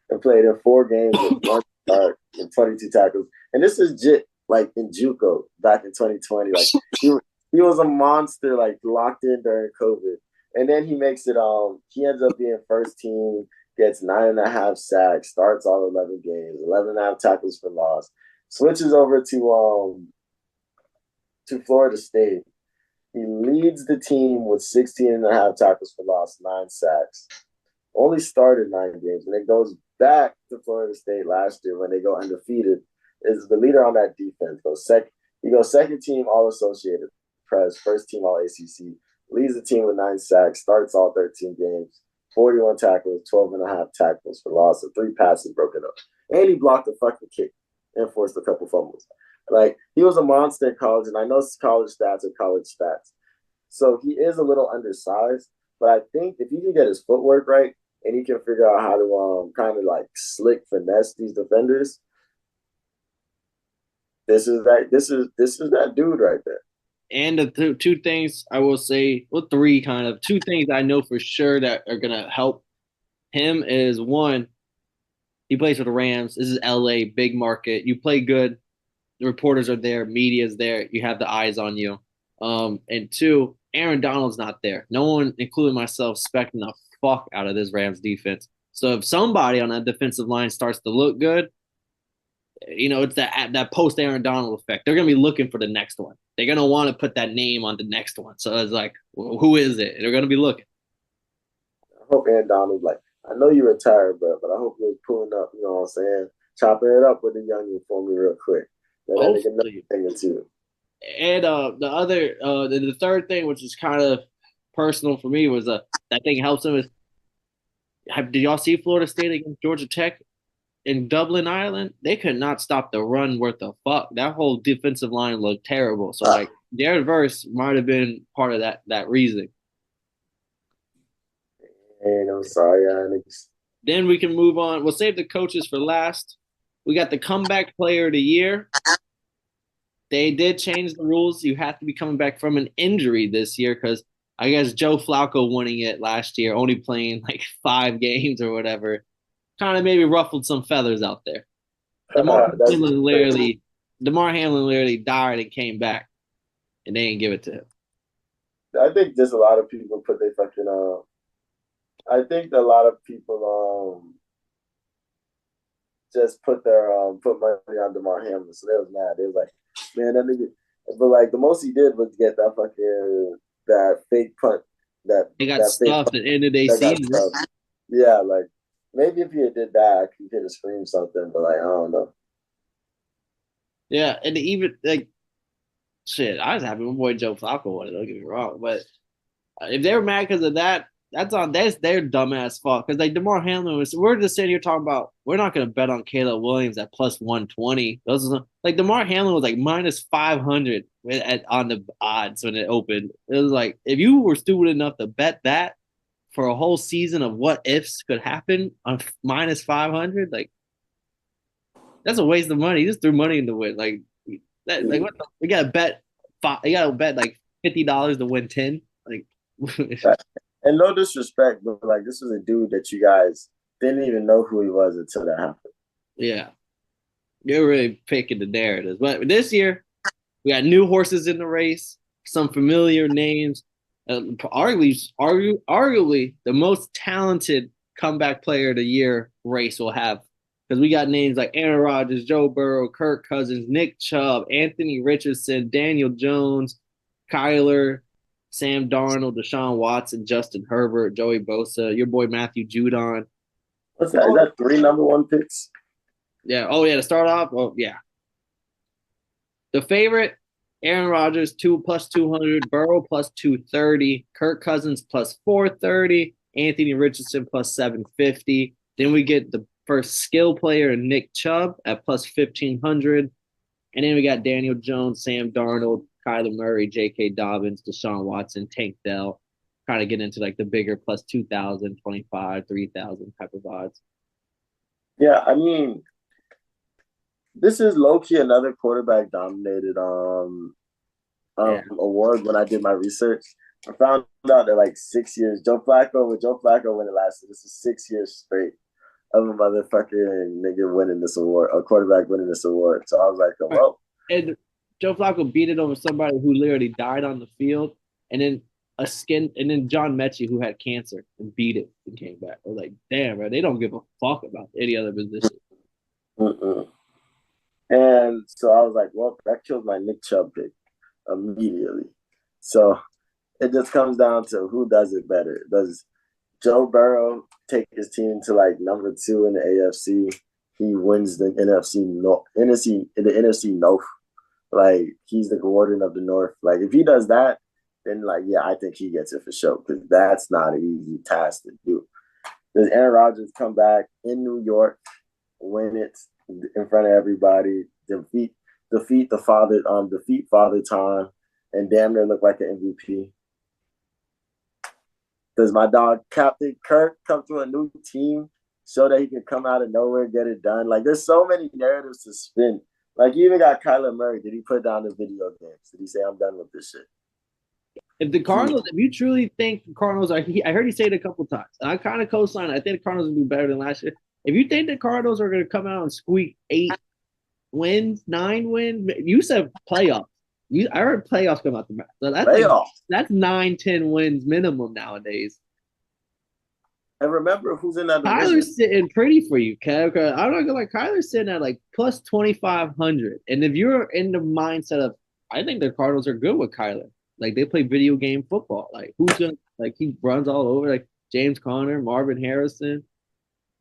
B: and played in 4 games with 1 start and 22 tackles. And this is Jit like in JUCO back in 2020. Like he was a monster, like locked in during COVID. And then he makes it he ends up being first team, gets 9.5 sacks, starts all 11 games, 11.5 tackles for loss, switches over to Florida State. He leads the team with 16.5 tackles for loss, 9 sacks. Only started 9 games, and then goes back to Florida State last year when they go undefeated. Is the leader on that defense. He goes second team All Associated Press, first team All ACC. Leads the team with 9 sacks, starts all 13 games, 41 tackles, 12.5 tackles for loss, and 3 passes broken up. And he blocked a fucking kick and forced a couple fumbles. Like, he was a monster in college, and I know college stats are college stats. So he is a little undersized, but I think if he can get his footwork right and he can figure out how to kind of like slick finesse these defenders, this is that dude right there.
A: And the two things I will say, well, three kind of, 2 things I know for sure that are going to help him is, one, he plays for the Rams. This is LA, big market. You play good. The reporters are there. Media's there. You have the eyes on you. And 2, Aaron Donald's not there. No one, including myself, expecting the fuck out of this Rams defense. So if somebody on that defensive line starts to look good, it's that post Aaron Donald effect. They're going to be looking for the next one. They're going to want to put that name on the next one. So it's like, well, who is it? They're going to be looking.
B: I hope Aaron Donald, like, I know you're retired, bro, but I hope you're pulling up, you know what I'm saying? Chopping it up with the youngin for me real quick. Let that nigga know too.
A: And the third thing, which is kind of personal for me, was that thing helps him is, did y'all see Florida State against Georgia Tech in Dublin, Ireland? They could not stop the run worth of fuck. That whole defensive line looked terrible. So like Jared Verse might have been part of that reason.
B: And I'm sorry, Alex.
A: Then we can move on. We'll save the coaches for last. We got the comeback player of the year. They did change the rules. You have to be coming back from an injury this year because I guess Joe Flacco winning it last year, only playing like 5 games or whatever, kind of maybe ruffled some feathers out there. DeMar Hamlin literally died and came back, and they didn't give it to him.
B: I think just a lot of people put their fucking I think a lot of people just put money on DeMar Hamlin, so they was mad. They was like, man, that nigga. But like the most he did was get that fake punt.
A: They got stuffed at the end of their season.
B: Yeah, like maybe if he had did that, he could have screamed something. But like I don't know.
A: Yeah, and even like shit, I was happy my boy Joe Flacco won it. Don't get me wrong, but if they were mad because of that, that's their dumbass fault. Because like DeMar Hamlin we're just sitting here talking about we're not going to bet on Caleb Williams at plus 120. Like DeMar Hamlin was like minus 500 on the odds when it opened. It was like if you were stupid enough to bet that for a whole season of what ifs could happen on minus 500, like that's a waste of money. You just threw money in the wind. Like that, like what you gotta bet like $50 to win 10. Like
B: and no disrespect, but like this was a dude that you guys didn't even know who he was until that happened.
A: Yeah. You're really picking the narratives. But this year, we got new horses in the race, some familiar names. Arguably the most talented comeback player of the year race will have. Because we got names like Aaron Rodgers, Joe Burrow, Kirk Cousins, Nick Chubb, Anthony Richardson, Daniel Jones, Kyler, Sam Darnold, Deshaun Watson, Justin Herbert, Joey Bosa, your boy Matthew Judon.
B: What's that? Is that 3 number 1 picks?
A: Yeah. Oh, yeah. To start off, yeah. The favorite, Aaron Rodgers, plus 200, Burrow plus 230, Kirk Cousins plus 430, Anthony Richardson plus 750. Then we get the first skill player, Nick Chubb, at plus 1,500. And then we got Daniel Jones, Sam Darnold, Kyler Murray, J.K. Dobbins, Deshaun Watson, Tank Dell. Kind of get into like the bigger plus 2,000, 25, 3,000 type of odds.
B: Yeah, I mean, this is low key another quarterback dominated
A: Yeah.
B: award when I did my research. I found out that like 6 years, Joe Flacco when it lasted, this is 6 years straight of a motherfucking nigga winning this award, a quarterback winning this award. So I was like,
A: Right.
B: well,
A: And Joe Flacco beat it over somebody who literally died on the field, and then and then John Mechie who had cancer and beat it and came back. I was like, damn, bro, they don't give a fuck about any other position.
B: mm-mm. And so I was like, well, that killed my Nick Chubb pick immediately. So it just comes down to who does it better. Does Joe Burrow take his team to like number 2 in the AFC? He wins the NFC North. Like he's the warden of the North. Like if he does that, then like yeah, I think he gets it for sure because that's not an easy task to do. Does Aaron Rodgers come back in New York, win it in front of everybody, defeat Father Time, and damn near look like an MVP? Does my dog Captain Kirk come to a new team, show that he can come out of nowhere, get it done? Like there's so many narratives to spin. Like you even got Kyler Murray. Did he put down the video games? Did he say I'm done with this shit?
A: If the Cardinals, if you truly think the Cardinals are, I heard you say it a couple times, and I kind of co-sign. I think the Cardinals will be better than last year. If you think the Cardinals are going to come out and squeak 8 wins, 9 wins, you said playoffs. I heard playoffs come out the mouth. So that's 9, 10 wins minimum nowadays.
B: And remember who's in that division.
A: Kyler's sitting pretty for you, Kev. I'm not gonna like Kyler's sitting at like plus 2,500. And if you're in the mindset of, I think the Cardinals are good with Kyler. Like they play video game football. Like who's gonna like he runs all over like James Conner, Marvin Harrison.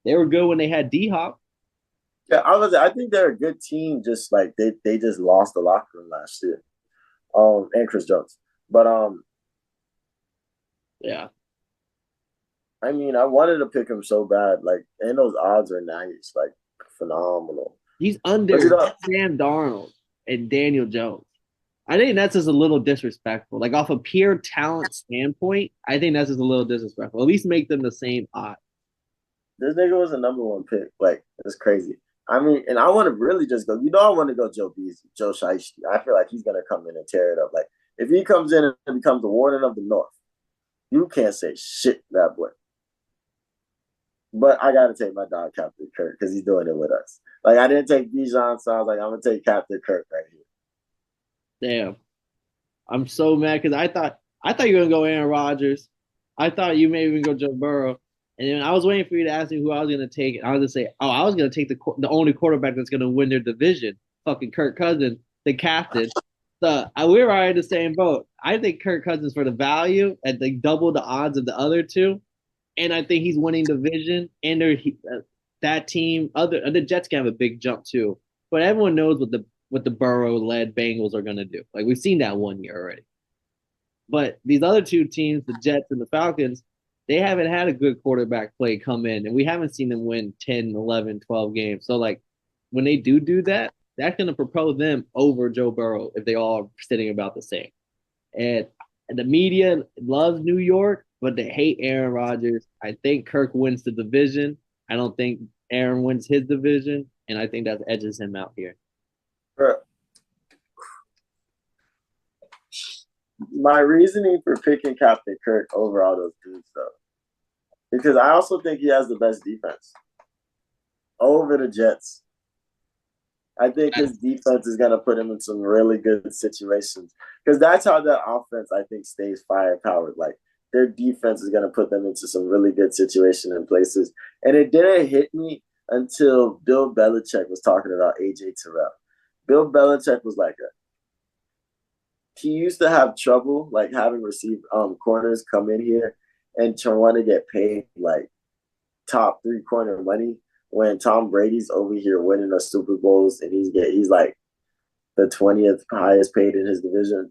A: They were good when they had D Hop.
B: Yeah, I think they're a good team. Just like they just lost the locker room last year. And Chris Jones. But
A: yeah.
B: I mean, I wanted to pick him so bad. Like, and those odds are nice, like phenomenal.
A: He's under Sam Darnold and Daniel Jones. I think that's just a little disrespectful. Like off a pure talent standpoint, I think that's just a little disrespectful. At least make them the same odds.
B: This nigga was a #1 pick. Like, it's crazy. I mean, and I want to really just go. I want to go Joe Beasley, Joe Shiesty. I feel like he's gonna come in and tear it up. Like, if he comes in and becomes the warden of the North, you can't say shit to that boy. But I gotta take my dog Captain Kirk because he's doing it with us. Like I didn't take Bijan, so I was like, I'm gonna take Captain Kirk right here.
A: Damn, I'm so mad because I thought you were gonna go Aaron Rodgers. I thought you may even go Joe Burrow, and then I was waiting for you to ask me who I was gonna take. And I was gonna say, oh, I was gonna take the only quarterback that's gonna win their division, fucking Kirk Cousins, the captain. So we were already in the same boat. I think Kirk Cousins for the value at like double the odds of the other two. And I think he's winning division. And that team, the Jets can have a big jump too. But everyone knows what the Burrow-led Bengals are going to do. Like we've seen that one year already. But these other two teams, the Jets and the Falcons, they haven't had a good quarterback play come in, and we haven't seen them win 10, 11, 12 games. So like when they do that, that's going to propel them over Joe Burrow if they all are sitting about the same. And the media loves New York, but they hate Aaron Rodgers. I think Kirk wins the division. I don't think Aaron wins his division, and I think that edges him out here.
B: My reasoning for picking Captain Kirk over all those dudes, though, because I also think he has the best defense over the Jets. I think his defense is going to put him in some really good situations because that's how that offense, I think, stays firepowered. Like their defense is going to put them into some really good situations and places. And it didn't hit me until Bill Belichick was talking about AJ Terrell. Bill Belichick was like, he used to have trouble like having received corners come in here and want to get paid like top 3 corner money when Tom Brady's over here winning the Super Bowls and he's like the 20th highest paid in his division.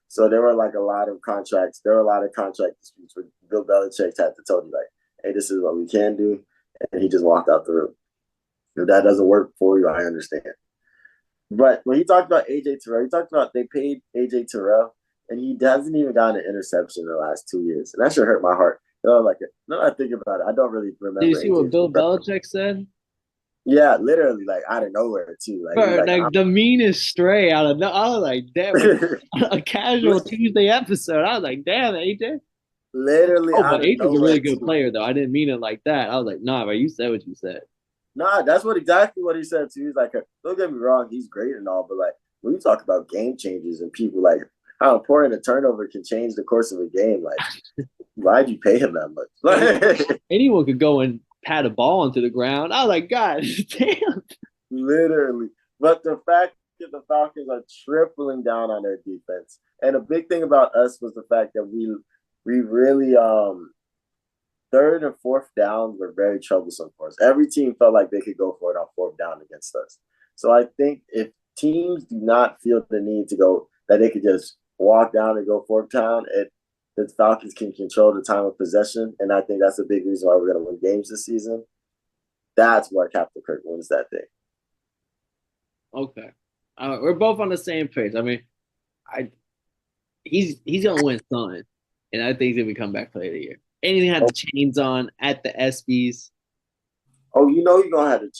B: So there were like a lot of contracts. There were a lot of contract disputes where Bill Belichick had to tell you like, hey, this is what we can do and he just walked out the room. If that doesn't work for you, I understand. But when he talked about AJ Terrell, he talked about they paid AJ Terrell, and he hasn't even gotten an interception in the last 2 years, and that should hurt my heart. Like, now I think about it, I don't really
A: Did you
B: remember
A: see what
B: AJ
A: Bill
B: Terrell.
A: Belichick said?
B: Yeah, literally, like out of nowhere too. Like he's
A: Bro,
B: like,
A: like the meanest stray out of no. I was like, damn, a casual Tuesday episode. I was like, damn, AJ.
B: literally
A: Oh, but
B: out of
A: AJ's a
B: nowhere
A: really good
B: too.
A: player, though. I didn't mean it like that. I was like, nah, but you said what you said.
B: Nah, that's what exactly what he said too. He's like, don't get me wrong, he's great and all, but like when you talk about game changes and people like how important a turnover can change the course of a game, like why'd you pay him that much?
A: Anyone could go and pat a ball into the ground. I was like, God damn.
B: Literally. But the fact that the Falcons are tripling down on their defense, and a big thing about us was the fact that we really third and fourth downs were very troublesome for us. Every team felt like they could go for it on fourth down against us. So I think if teams do not feel the need to go, that they could just walk down and go fourth down, the Falcons can control the time of possession. And I think that's a big reason why we're going to win games this season. That's why Captain Kirk wins that thing.
A: Okay. We're both on the same page. I mean, I he's gonna win something, and I think he's gonna be comeback player of the year. Anything had the chains on at the ESPYS.
B: Oh, you know you're gonna have to.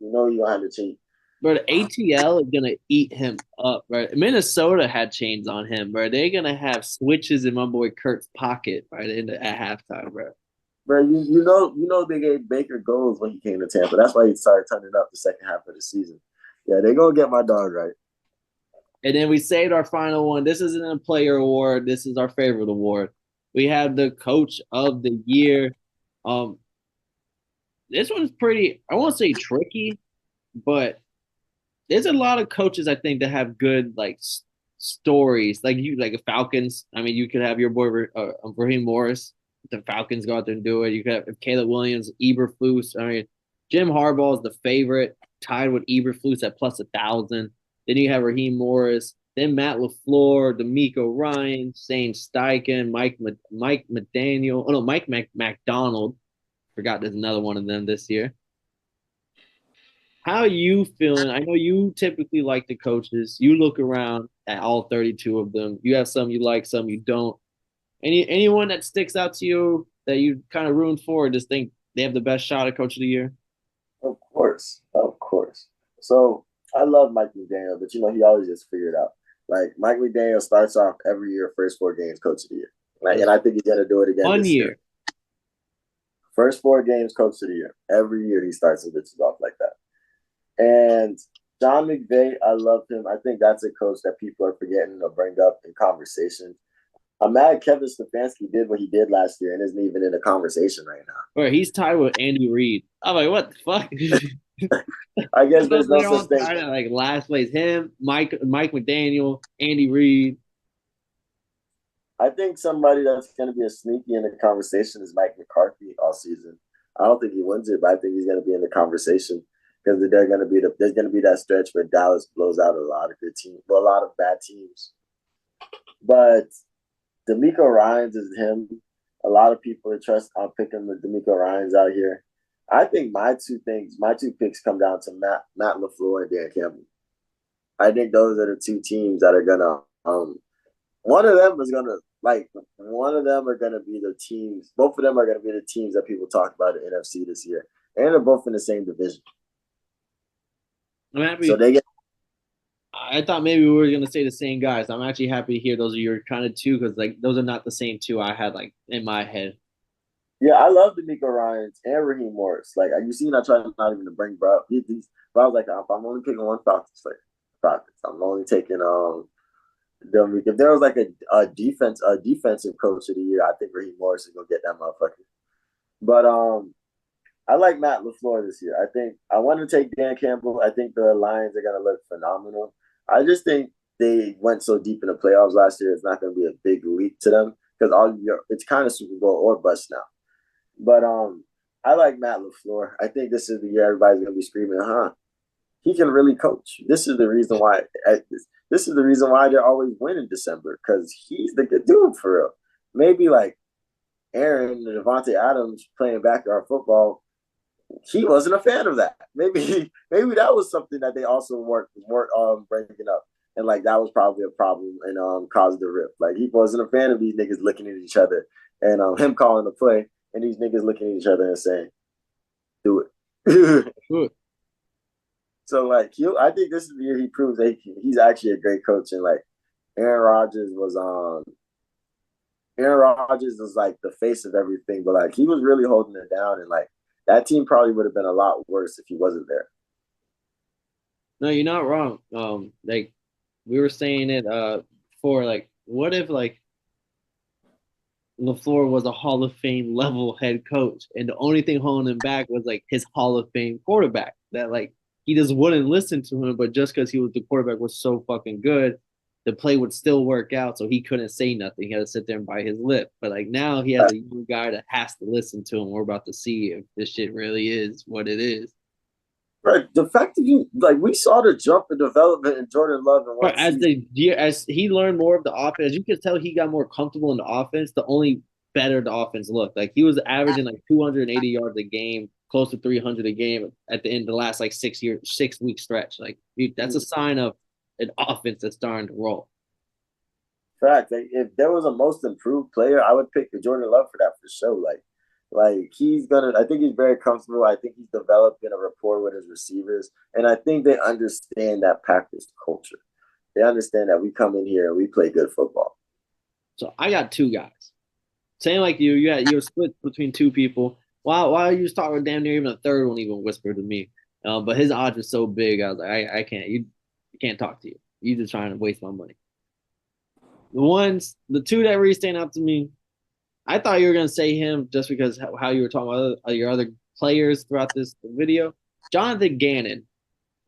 B: You know you're gonna have to cheat.
A: But ATL is gonna eat him up, right? Minnesota had chains on him, bro. They're gonna have switches in my boy Kurt's pocket, right, at halftime, bro.
B: Bro, you know they gave Baker goals when he came to Tampa. That's why he started turning up the second half of the season. Yeah, they're gonna get my dog right.
A: And then we saved our final one. This isn't a player award. This is our favorite award. We have the coach of the year. Um, this one's pretty, I won't say tricky, but there's a lot of coaches I think that have good like stories. Like you, like the Falcons. I mean, you could have your boy Raheem Morris. The Falcons go out there and do it. You could have Caleb Williams, Eberflus. I mean, Jim Harbaugh is the favorite, tied with Eberflus at plus 1,000. Then you have Raheem Morris. Then Matt LaFleur, D'Amico Ryan, Shane Steichen, Mike McDaniel. Oh no, Mike McDonald. Forgot there's another one of them this year. How are you feeling? I know you typically like the coaches. You look around at all 32 of them. You have some you like, some you don't. Anyone that sticks out to you that you kind of ruined for, or just think they have the best shot at coach of the year?
B: Of course, of course. So I love Mike McDaniel, but he always just figured out. Like Mike McDaniel starts off every year, first 4 games, coach of the year. And I think he's gonna do it again this year. First 4 games, coach of the year. Every year he starts his bitches off like that. And John McVay, I love him. I think that's a coach that people are forgetting to bring up in conversation. I'm mad Kevin Stefanski did what he did last year and isn't even in the conversation right now.
A: Bro, he's tied with Andy Reid. I'm like, what the fuck?
B: I guess there's no such thing.
A: Like last place, him, Mike McDaniel, Andy Reid.
B: I think somebody that's going to be a sneaky in the conversation is Mike McCarthy all season. I don't think he wins it, but I think he's going to be in the conversation because there's going to be that stretch where Dallas blows out a lot of good teams, well, a lot of bad teams. But D'Amico Ryans is him. A lot of people are picking the D'Amico Ryans out here. I think my two picks come down to Matt LaFleur and Dan Campbell. I think those are the 2 teams that are gonna. One of them are gonna be the teams. Both of them are gonna be the teams that people talk about in NFC this year, and they're both in the same division.
A: I'm happy.
B: So they get.
A: I thought maybe we were gonna say the same guys. I'm actually happy to hear those are your kind of 2 because like those are not the same 2 I had like in my head.
B: Yeah, I love D'Amico Ryans and Raheem Morris. Like you seen, I tried not even to bring bro up these, but I was like, if I'm only picking one Falcons, I'm only taking them. If there was like a defensive coach of the year, I think Raheem Morris is gonna get that motherfucker. But I like Matt LaFleur this year. I think I want to take Dan Campbell. I think the Lions are gonna look phenomenal. I just think they went so deep in the playoffs last year. It's not gonna be a big leap to them because it's kind of Super Bowl or bust now. But I like Matt LaFleur. I think this is the year everybody's gonna be screaming, "Huh? He can really coach." This is the reason why. This is the reason why they always win in December because he's the good dude for real. Maybe like Aaron and Devontae Adams playing backyard football he wasn't a fan of that. Maybe that was something that they also weren't breaking up, and like that was probably a problem and caused the rift. Like he wasn't a fan of these niggas looking at each other and him calling the play and these niggas looking at each other and saying, "Do it." So like I think this is the year he proves that he's actually a great coach and like Aaron Rodgers was Aaron Rodgers was like the face of everything, but like he was really holding it down and like that team probably would have been a lot worse if he wasn't there.
A: No, you're not wrong. Like we were saying it before, like what if like LaFleur was a Hall of Fame level head coach, and the only thing holding him back was like his Hall of Fame quarterback. That like he just wouldn't listen to him, but just because he was the quarterback was so fucking good, the play would still work out. So he couldn't say nothing. He had to sit there and bite his lip. But like now he has a young guy that has to listen to him. We're about to see if this shit really is what it is.
B: Right. The fact that you like we saw the jump in development in Jordan Love in one
A: But as
B: season.
A: the year as he learned more of the offense, you could tell he got more comfortable in the offense. The only better the offense looked. Like he was averaging like 280 yards a game, close to 300 a game at the end of the last like 6 week stretch. Like that's a sign of an offense that's starting to roll.
B: Fact, like, if there was a most improved player, I would pick Jordan Love for that for sure. Like he's gonna. I think he's very comfortable. I think he's developing a rapport with his receivers, and I think they understand that Packers culture. They understand that we come in here and we play good football.
A: So I got two guys. Same like you were split between two people. While you was talking damn near even a third one even whispered to me. But his odds are so big, I was like, I can't. You can't talk to you. You just trying to waste my money. The two that really stand out to me, I thought you were gonna say him just because how you were talking about your other players throughout this video. Jonathan Gannon,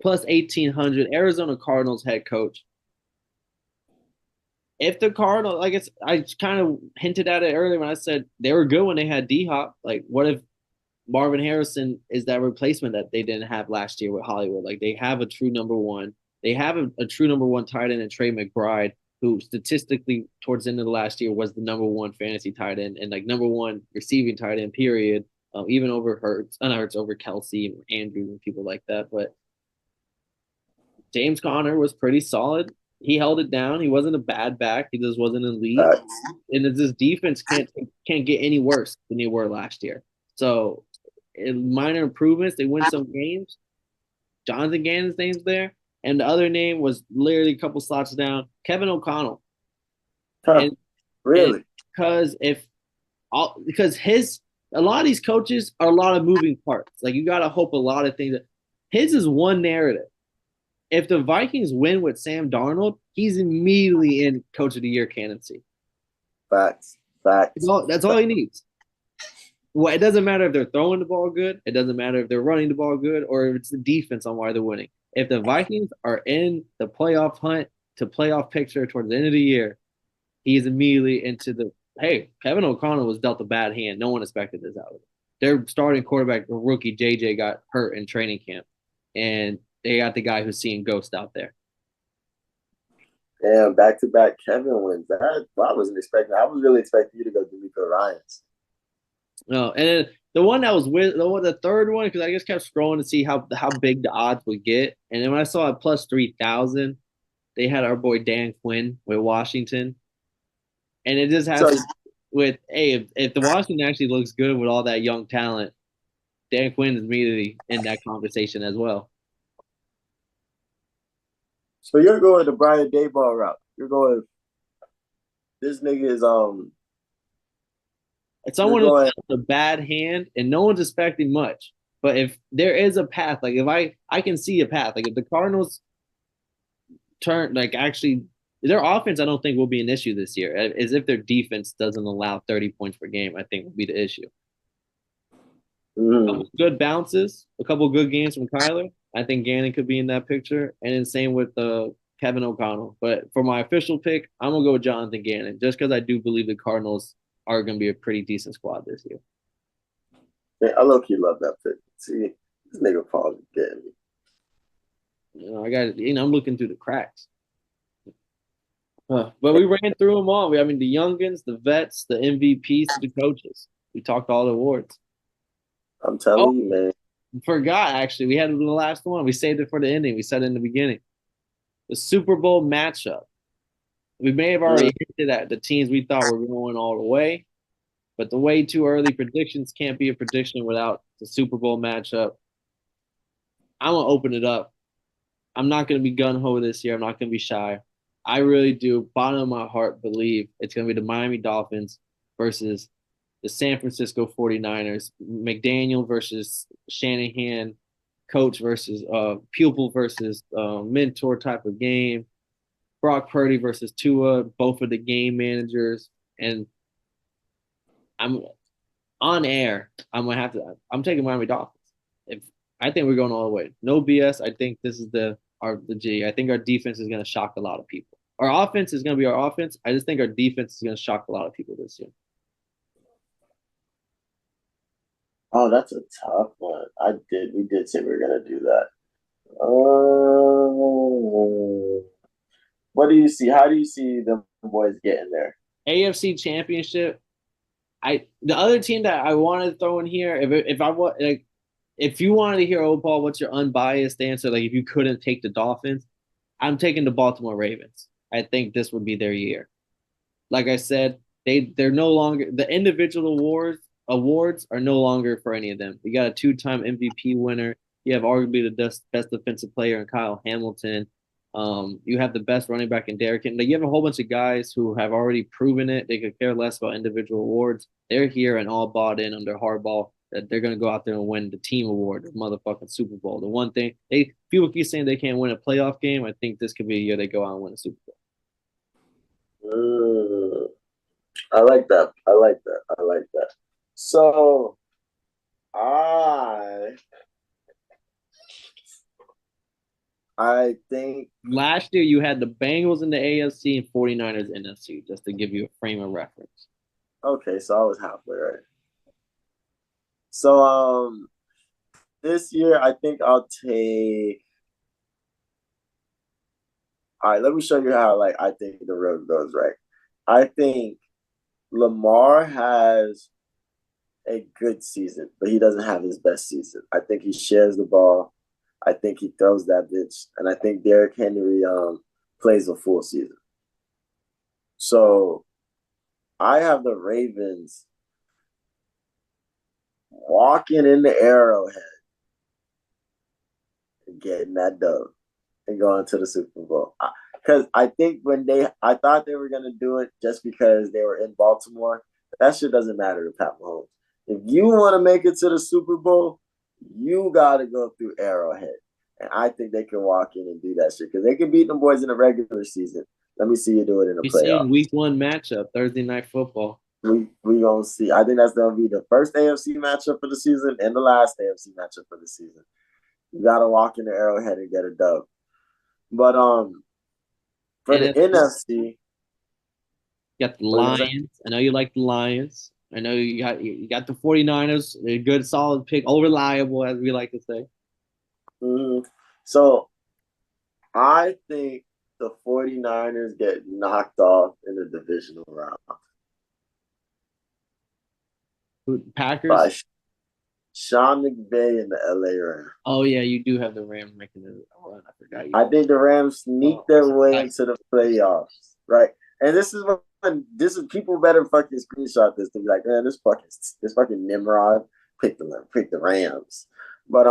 A: plus 1,800, Arizona Cardinals head coach. If the Cardinals, like I kind of hinted at it earlier when I said they were good when they had D Hop. Like, what if Marvin Harrison is that replacement that they didn't have last year with Hollywood? Like, they have a true number one. They have a true number one tight end in Trey McBride, who statistically towards the end of the last year was the number one fantasy tight end and like number one receiving tight end, period. Even over Hurts over Kelsey and Andrews and people like that. But James Conner was pretty solid. He held it down. He wasn't a bad back. He just wasn't elite.
B: Uh,
A: And this defense can't get any worse than they were last year. So, in minor improvements, they win some games. Jonathan Gannon's name's there, and the other name was literally a couple slots down, Kevin O'Connell.
B: huh,
A: And and
B: really?
A: because his a lot of these coaches are a lot of moving parts. Like you gotta hope a lot of things. His is one narrative. If the Vikings win with Sam Darnold, he's immediately in Coach of the Year candidacy.
B: Facts. Facts.
A: That's all he needs. Well, it doesn't matter if they're throwing the ball good. It doesn't matter if they're running the ball good or if it's the defense on why they're winning. If the Vikings are in the playoff hunt to playoff picture towards the end of the year, he's immediately into the hey, Kevin O'Connell was dealt a bad hand. No one expected this out of him. Their starting quarterback, the rookie JJ, got hurt in training camp, and they got the guy who's seeing ghosts out there.
B: Damn, back to back Kevin wins. I wasn't expecting. I was really expecting you to go D'Amico Ryans.
A: No, and then the one that was with the third one because I just kept scrolling to see how big the odds would get, and then when I saw it plus 3,000, they had our boy Dan Quinn with Washington, and it just has
B: So
A: to with hey if the Washington actually looks good with all that young talent, Dan Quinn is immediately in that conversation as well.
B: so you're going the Brian Dayball route. You're going this nigga is
A: It's
B: you're
A: someone who's
B: going
A: a bad hand and no one's expecting much. But if there is a path, like if I can see a path, like if the Cardinals turn like actually their offense, I don't think will be an issue this year. As if their defense doesn't allow 30 points per game, I think will be the issue. A couple good bounces, a couple good games from Kyler. I think Gannon could be in that picture, and then same with Kevin O'Connell. But for my official pick, I'm gonna go with Jonathan Gannon, just because I do believe the Cardinals are gonna be a pretty decent squad this year.
B: I low key love that pick. See, this nigga Paul's getting me.
A: I got I'm looking through the cracks. But we ran through them all. I mean, the youngins, the vets, the MVPs, the coaches. We talked all the awards.
B: I'm
A: Oh,
B: telling you, man.
A: Forgot actually. We had it in the last one. We saved it for the ending. We said it in the beginning. The Super Bowl matchup. We may have already hinted at the teams we thought were going all the way, but the way too early predictions can't be a prediction without the Super Bowl matchup. I'm gonna open it up. I'm not gonna be gun ho this year. I'm not gonna be shy. I really do, bottom of my heart, believe it's gonna be the Miami Dolphins versus the San Francisco 49ers. McDaniel versus Shanahan, coach versus pupil versus mentor type of game. Brock Purdy versus Tua, both of the game managers. And I'm on air. I'm gonna have to. I'm taking Miami Dolphins. If I think we're going all the way, no BS. I think this is the G. I think our defense is gonna shock a lot of people. Our offense is gonna be our offense. I just think our defense is gonna shock a lot of people this year.
B: Oh, that's a tough one. We did say we were gonna do that. Oh, what do you see? How do you see the boys getting there?
A: AFC Championship. The other team that I wanted to throw in here, if I want like if you wanted to hear, oh Paul, what's your unbiased answer? Like if you couldn't take the Dolphins, I'm taking the Baltimore Ravens. I think this would be their year. Like I said, they're no longer the individual awards are no longer for any of them. You got a two-time MVP winner. You have arguably the best defensive player in Kyle Hamilton. You have the best running back in Derrick Henry. You have a whole bunch of guys who have already proven it. They could care less about individual awards. They're here and all bought in under Harbaugh that they're going to go out there and win the team award, the motherfucking Super Bowl. The one thing people keep saying they can't win a playoff game. I think this could be a year they go out and win a Super Bowl.
B: Mm, I like that. I like that. I like that. So I I think
A: Last year, you had the Bengals in the AFC and 49ers NFC, just to give you a frame of reference.
B: okay, so I was halfway right. So this year I think I'll take all right, let me show you how like I think the road goes, right? I think Lamar has a good season, but he doesn't have his best season. I think he shares the ball. I think he throws that bitch, and I think Derrick Henry plays a full season. So I have the Ravens walking in the Arrowhead and getting that dub and going to the Super Bowl. Because I think I thought they were gonna do it just because they were in Baltimore. That shit doesn't matter to Pat Mahomes. If you want to make it to the Super Bowl, you got to go through Arrowhead. And I think they can walk in and do that shit because they can beat them boys in the regular season. Let me see you do it in the
A: We're
B: playoff.
A: seeing week one matchup, Thursday night football.
B: We gonna see. I think that's gonna be the first AFC matchup for the season and the last AFC matchup for the season. You gotta walk in the Arrowhead and get a dub. But for the NFC,
A: you got the Lions. I know you like the Lions. I know you got the 49ers. They're a good, solid pick, all reliable, as we like to say.
B: Mm-hmm. So I think the 49ers get knocked off in the divisional round.
A: Packers?
B: By Sean McVay and the LA Rams.
A: Oh, yeah, you do have the Rams making the run. I forgot.
B: I think the Rams sneak their way into the playoffs, right? And this is people better fucking screenshot this to be like, man, this fucking Nimrod picked the Rams. But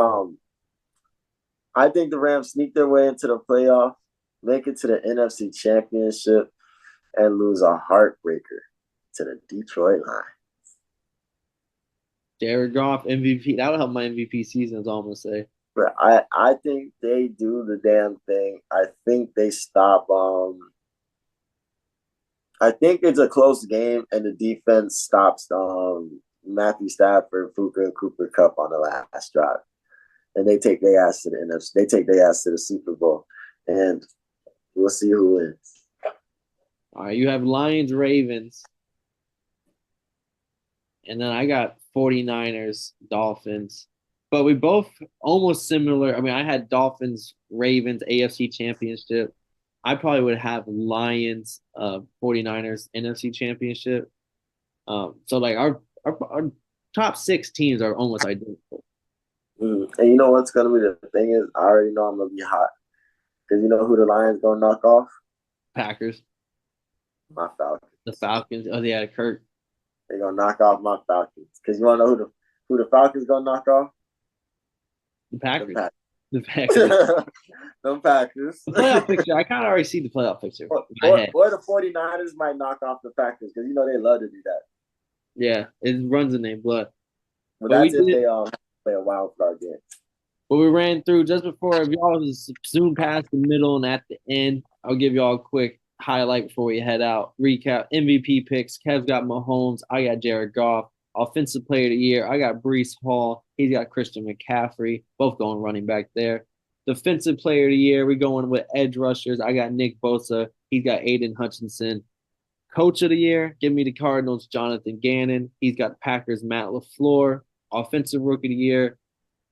B: I think the Rams sneak their way into the playoff, make it to the NFC Championship, and lose a heartbreaker to the Detroit Lions.
A: Jared Goff, MVP. That would help my MVP season, is all I'm going to say.
B: But I think they do the damn thing. I think they stop. I think it's a close game, and the defense stops Matthew Stafford, Puka, and Cooper Kupp on the last drive, and they take their ass to the NFC. They take their ass to the Super Bowl, and we'll see who wins.
A: All right, you have Lions, Ravens. And then I got 49ers, Dolphins. But we both almost similar. I mean, I had Dolphins, Ravens, AFC Championship. I probably would have Lions, 49ers, NFC Championship. So like our top six teams are almost identical.
B: Mm. And you know what's gonna be the thing is, I already know I'm gonna be hot because you know who the Lions gonna knock off?
A: Packers,
B: My Falcons.
A: the Falcons. Oh, yeah, Kirk.
B: They're gonna knock off my Falcons. Because you wanna know who the Falcons gonna knock off?
A: The
B: The
A: Packers.
B: Packers.
A: The Packers.
B: The Packers.
A: The playoff picture. I kind of already see the playoff picture
B: or,
A: in my head.
B: or the 49ers might knock off the Packers because you know they love to do that.
A: Yeah, it runs in their blood.
B: But
A: But we
B: that's if
A: did.
B: they play a wild card game.
A: But we ran through just before. If y'all was soon past the middle and at the end, I'll give y'all a quick highlight before we head out. Recap MVP picks. Kev's got Mahomes. I got Jared Goff. Offensive Player of the Year. I got Breece Hall. He's got Christian McCaffrey. Both going running back there. Defensive Player of the Year. We're going with edge rushers. I got Nick Bosa. He's got Aiden Hutchinson. Coach of the Year. Give me the Cardinals. Jonathan Gannon. He's got Packers. Matt LaFleur. Offensive Rookie of the Year.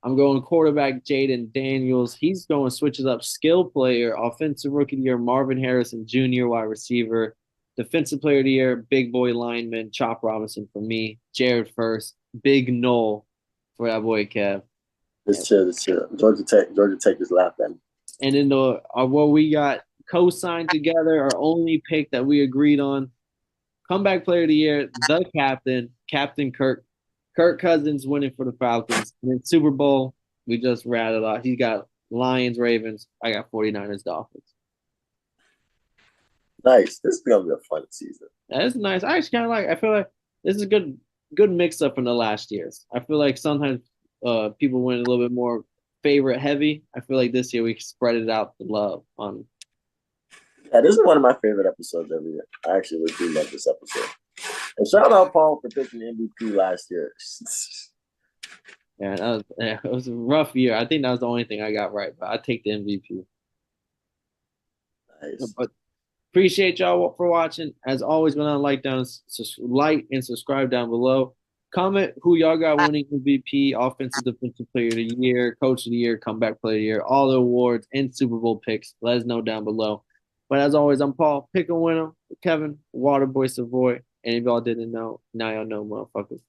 A: I'm going quarterback Jaden Daniels. He's going switches up. Skill player, offensive rookie of the year, Marvin Harrison Jr., wide receiver. Defensive player of the year, big boy lineman, Chop Robinson for me. Jared First, Big Noel for that boy Kev.
B: It's chill. Georgia Tech just laughed at me.
A: And then what we got co-signed together, our only pick that we agreed on, comeback player of the year, the captain, Captain Kirk. Kirk Cousins winning for the Falcons. And then Super Bowl, we just rattled off. He got Lions, Ravens. I got 49ers, Dolphins.
B: Nice. This is gonna be a fun season.
A: That's nice. I actually kind of like. I feel like this is a good mix up from the last years. I feel like sometimes people went a little bit more favorite heavy. I feel like this year we spread it out the love on.
B: Yeah, this is one of my favorite episodes every year. I actually really love this episode. And shout out Paul for picking MVP last year.
A: It was a rough year. I think that was the only thing I got right, but I take the MVP.
B: Nice.
A: But appreciate y'all for watching. As always, go down, like and subscribe down below. Comment who y'all got winning MVP, offensive, defensive player of the year, coach of the year, comeback player of the year, all the awards and Super Bowl picks. Let us know down below. But as always, I'm Paul. Pick a winner. Kevin, Waterboy Savoy. And if y'all didn't know, now y'all know, motherfuckers.